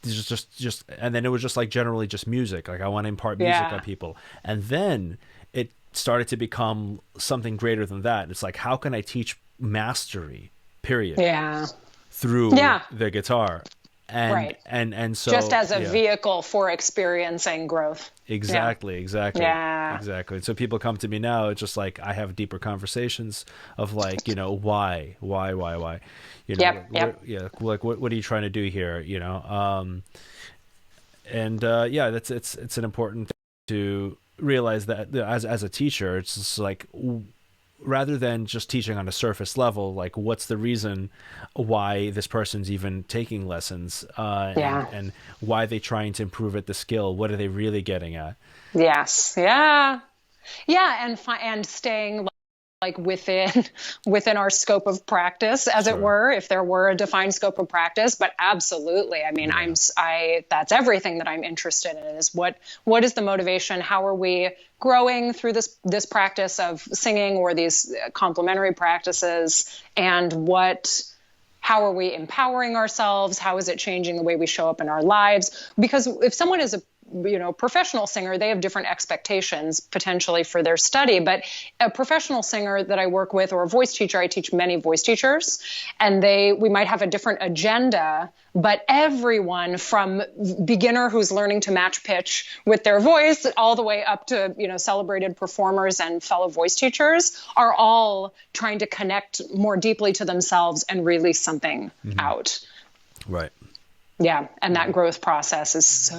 just, and then it was just like generally just music. Like I want to impart music on people, and then it started to become something greater than that. It's like, how can I teach mastery, period, through the guitar, and so just as a vehicle for experiencing growth. Exactly. So people come to me now, it's just like I have deeper conversations of like, you know, why, you know, like what are you trying to do here, you know, it's an important thing to realize that as a teacher, it's just like, rather than just teaching on a surface level, like what's the reason why this person's even taking lessons, and why are they trying to improve at the skill? What are they really getting at? Yes. Yeah. And staying like within our scope of practice, as it were, if there were a defined scope of practice. But absolutely, I mean, that's everything that I'm interested in is what is the motivation? How are we growing through this practice of singing or these complementary practices, and how are we empowering ourselves? How is it changing the way we show up in our lives? Because if someone is a professional singer, they have different expectations potentially for their study. But a professional singer that I work with, or a voice teacher, I teach many voice teachers, and we might have a different agenda, but everyone from beginner who's learning to match pitch with their voice all the way up to, celebrated performers and fellow voice teachers are all trying to connect more deeply to themselves and release something out. Right. Yeah. And that growth process is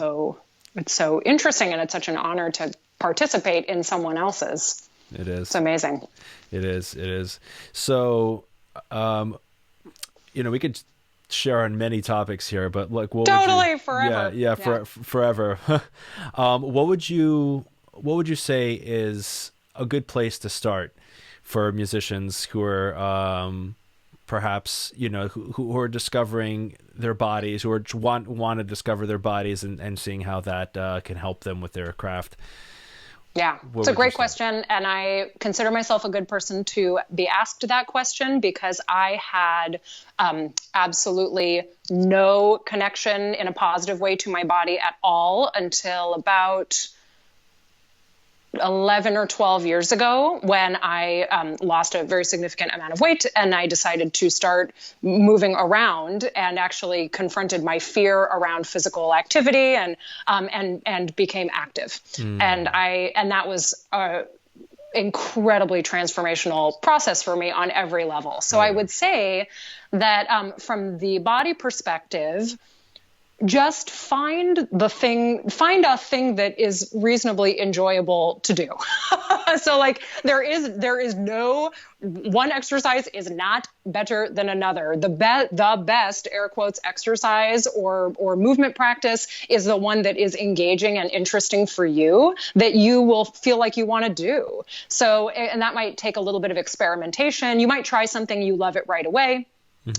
it's so interesting, and it's such an honor to participate in someone else's. It is. It's amazing. It is. So, we could share on many topics here, but like, forever. Yeah, forever. What would you say is a good place to start for musicians who are, perhaps, who are discovering their bodies, who want to discover their bodies and seeing how that can help them with their craft? Yeah, it's a great question. And I consider myself a good person to be asked that question, because I had absolutely no connection in a positive way to my body at all until about 11 or 12 years ago, when I lost a very significant amount of weight, and I decided to start moving around, and actually confronted my fear around physical activity, and became active. And that was a incredibly transformational process for me on every level. So I would say that from the body perspective, just find a thing that is reasonably enjoyable to do. So like there is no one exercise is not better than another. The best air quotes exercise or movement practice is the one that is engaging and interesting for you, that you will feel like you want to do. So, and that might take a little bit of experimentation. You might try something, you love it right away.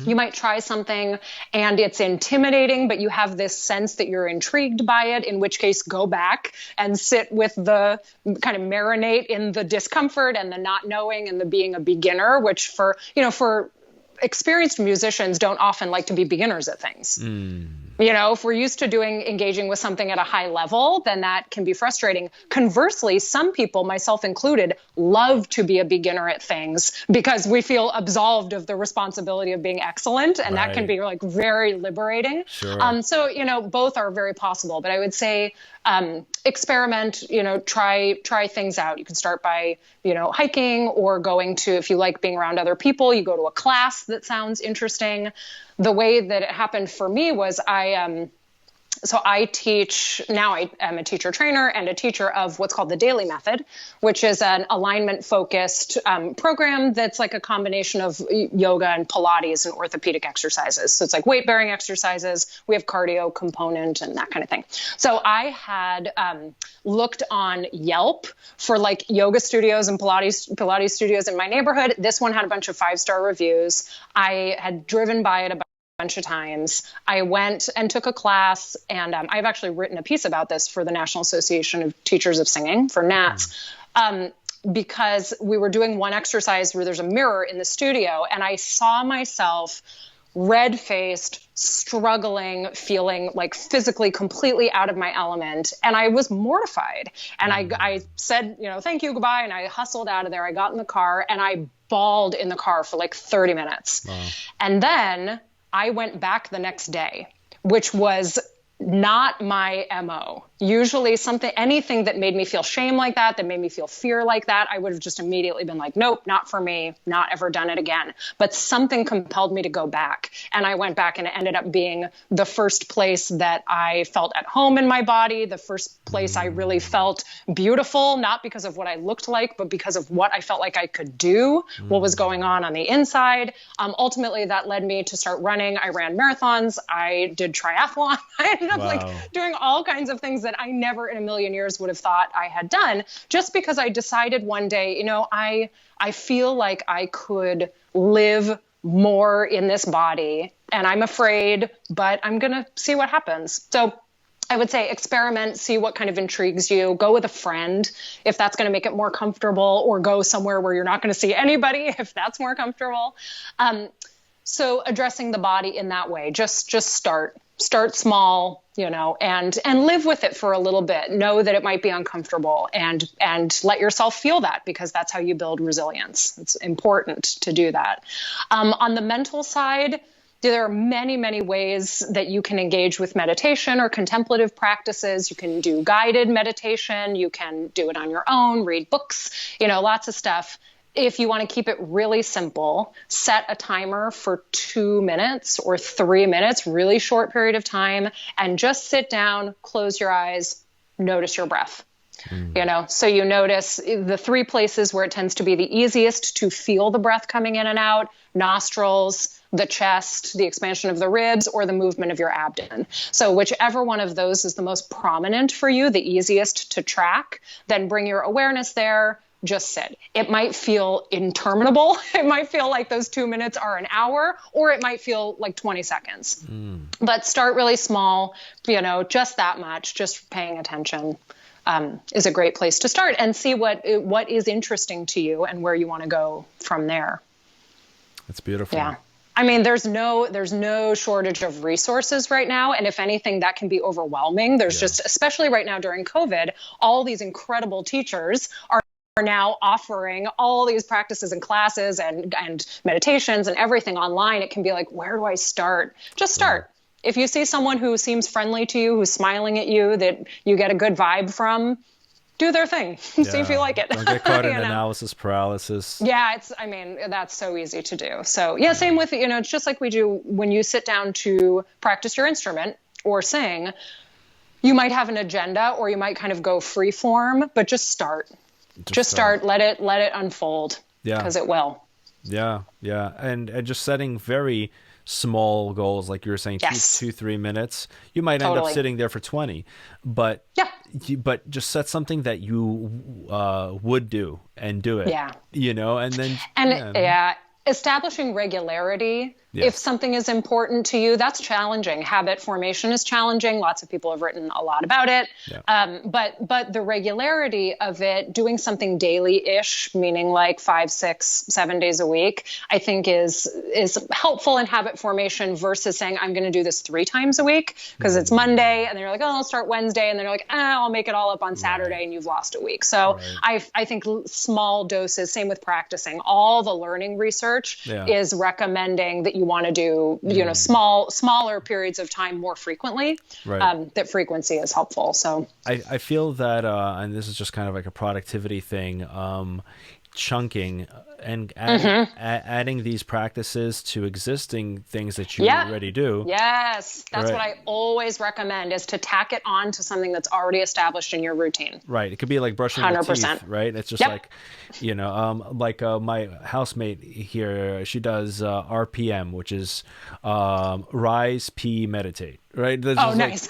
You might try something and it's intimidating, but you have this sense that you're intrigued by it, in which case go back and sit with the kind of marinate in the discomfort and the not knowing and the being a beginner, which for experienced musicians don't often like to be beginners at things. If we're used to engaging with something at a high level, then that can be frustrating. Conversely, some people, myself included, love to be a beginner at things because we feel absolved of the responsibility of being excellent. And that can be like very liberating. Sure. So, both are very possible, but I would say, experiment, try things out. You can start by, hiking, or going to, if you like being around other people, you go to a class that sounds interesting. The way that it happened for me was I teach, now I am a teacher trainer and a teacher of what's called the Daily Method, which is an alignment focused program that's like a combination of yoga and Pilates and orthopedic exercises. So it's like weight bearing exercises. We have cardio component and that kind of thing. So I had looked on Yelp for like yoga studios and Pilates studios in my neighborhood. This one had a bunch of 5-star reviews. I had driven by it about bunch of times. I went and took a class, and I've actually written a piece about this for the National Association of Teachers of Singing, for NATS, because we were doing one exercise where there's a mirror in the studio, and I saw myself red-faced, struggling, feeling like physically completely out of my element. And I was mortified. And I said, thank you, goodbye. And I hustled out of there. I got in the car and I bawled in the car for like 30 minutes. Wow. And then I went back the next day, which was not my MO. Usually anything that made me feel shame like that made me feel fear like that, I would have just immediately been like, nope, not for me, not ever done it again. But something compelled me to go back. And I went back, and it ended up being the first place that I felt at home in my body, the first place I really felt beautiful, not because of what I looked like, but because of what I felt like I could do, what was going on the inside. Ultimately, that led me to start running. I ran marathons. I did triathlon. I ended up doing all kinds of things that I never in a million years would have thought I had done, just because I decided one day, I feel like I could live more in this body, and I'm afraid, but I'm going to see what happens. So I would say experiment, see what kind of intrigues you, go with a friend if that's going to make it more comfortable, or go somewhere where you're not going to see anybody if that's more comfortable. So addressing the body in that way, just start small, and live with it for a little bit. Know that it might be uncomfortable, and let yourself feel that, because that's how you build resilience. It's important to do that. On the mental side, there are many, many ways that you can engage with meditation or contemplative practices. You can do guided meditation. You can do it on your own, read books, lots of stuff. If you want to keep it really simple, set a timer for 2 minutes or 3 minutes, really short period of time, and just sit down, close your eyes, notice your breath. So you notice the 3 places where it tends to be the easiest to feel the breath coming in and out: nostrils, the chest, the expansion of the ribs, or the movement of your abdomen. So whichever one of those is the most prominent for you, the easiest to track, then bring your awareness there. Just sit. It might feel interminable. It might feel like those 2 minutes are an hour, or it might feel like 20 seconds. But start really small, just that much, just paying attention. is a great place to start and see what is interesting to you and where you want to go from there. That's beautiful. Yeah. I mean, there's no shortage of resources right now. And if anything, that can be overwhelming. There's just, especially right now during COVID, all these incredible teachers are now offering all these practices and classes and meditations and everything online. It can be like, where do I start? Just start. Right. If you see someone who seems friendly to you, who's smiling at you, that you get a good vibe from, do their thing. See if you like it. Don't get caught in analysis paralysis. Yeah, that's so easy to do. So yeah, same with, it's just like we do when you sit down to practice your instrument or sing, you might have an agenda or you might kind of go free form, but just start. Just start. Let it unfold. Yeah. Because it will. Yeah. Yeah. And just setting very small goals, like you were saying, 2-3 minutes. You might end up sitting there for 20, but but just set something that you would do and do it. Yeah. And then establishing regularity. Yes. If something is important to you, that's challenging. Habit formation is challenging. Lots of people have written a lot about it. Yeah. But the regularity of it, doing something daily-ish, meaning like 5, 6, 7 days a week, I think is helpful in habit formation versus saying, I'm going to do this 3 times a week because it's Monday. And then you're like, oh, I'll start Wednesday. And then you're like, I'll make it all up on Saturday. And you've lost a week. So I think small doses, same with practicing. All the learning research is recommending that you want to do, smaller periods of time more frequently, that frequency is helpful. So I feel that, and this is just kind of like a productivity thing, chunking and adding these practices to existing things that you already do. Yes, that's what I always recommend, is to tack it on to something that's already established in your routine. Right. It could be like brushing 100%. Your teeth, right? It's just like, my housemate here, she does RPM, which is rise, pee, meditate, right? That's nice.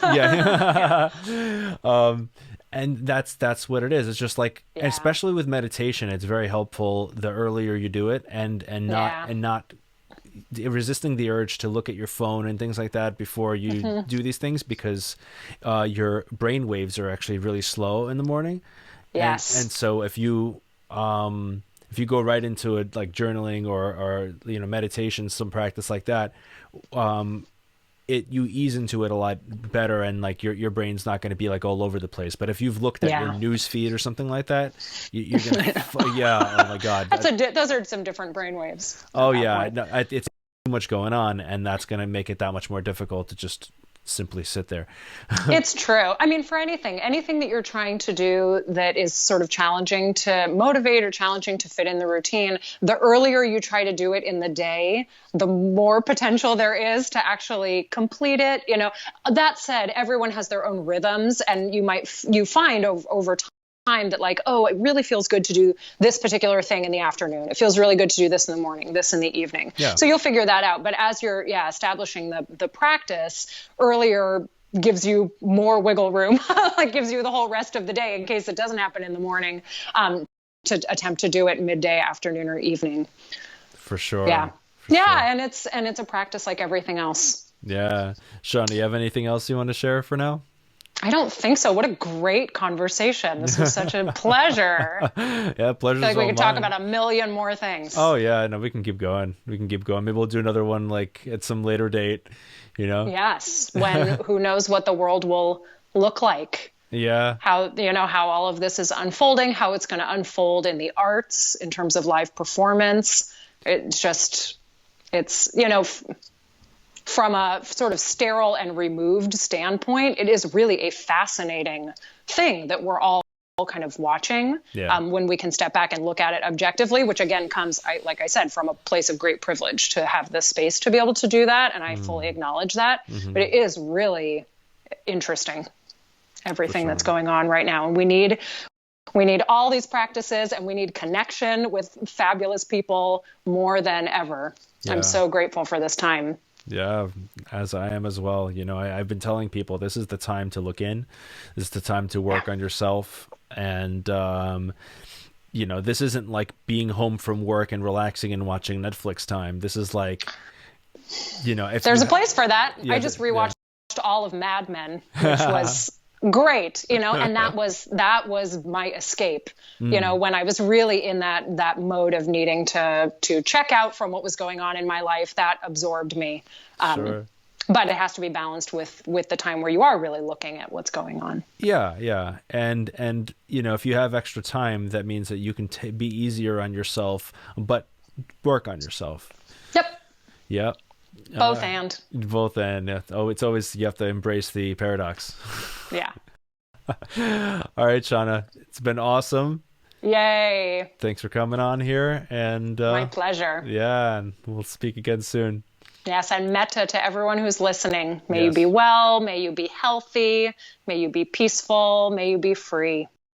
And that's what it is. It's just like, especially with meditation, it's very helpful the earlier you do it, and not resisting the urge to look at your phone and things like that before you do these things, because your brain waves are actually really slow in the morning. Yes. And so if you go right into it, like journaling or meditation, some practice like that, you ease into it a lot better, and like your brain's not going to be like all over the place. But if you've looked at your news feed or something like that, you're gonna oh my god, those are some different brain waves. Oh yeah, it's too much going on, and that's going to make it that much more difficult to just simply sit there. It's true. I mean, for anything that you're trying to do that is sort of challenging to motivate or challenging to fit in the routine, the earlier you try to do it in the day, the more potential there is to actually complete it. That said, everyone has their own rhythms, and you find over time that like, oh, it really feels good to do this particular thing in the afternoon. It feels really good to do this in the morning, this in the evening. Yeah. So you'll figure that out. But as you're establishing the practice, earlier gives you more wiggle room, like gives you the whole rest of the day in case it doesn't happen in the morning, to attempt to do it midday, afternoon, or evening. For sure. Yeah. Yeah. Sure. And it's a practice like everything else. Yeah. Shauna, do you have anything else you want to share for now? I don't think so. What a great conversation. This was such a pleasure. Yeah, pleasure. I feel like we could talk about a million more things. Oh, yeah. No, we can keep going. Maybe we'll do another one like at some later date, Yes. Who knows what the world will look like. Yeah. How all of this is unfolding, how it's going to unfold in the arts in terms of live performance. From a sort of sterile and removed standpoint, it is really a fascinating thing that we're all kind of watching when we can step back and look at it objectively, which again comes, like I said, from a place of great privilege to have the space to be able to do that. And I fully acknowledge that. Mm-hmm. But it is really interesting, everything that's going on right now. And we need all these practices, and we need connection with fabulous people more than ever. Yeah. I'm so grateful for this time. Yeah, as I am as well. I've been telling people this is the time to look in. This is the time to work on yourself. And, this isn't like being home from work and relaxing and watching Netflix time. This is like, if there's a place for that. I just rewatched all of Mad Men, which was great, and that was my escape, when I was really in that mode of needing to check out from what was going on in my life. That absorbed me. Sure. But it has to be balanced with the time where you are really looking at what's going on. Yeah. And if you have extra time, that means that you can be easier on yourself, but work on yourself. Yep. Both and. Yeah. Oh, it's always, you have to embrace the paradox. Yeah. All right, Shauna, it's been awesome. Yay. Thanks for coming on here. And my pleasure. Yeah, and we'll speak again soon. Yes, and metta to everyone who's listening. May you be well, may you be healthy, may you be peaceful, may you be free.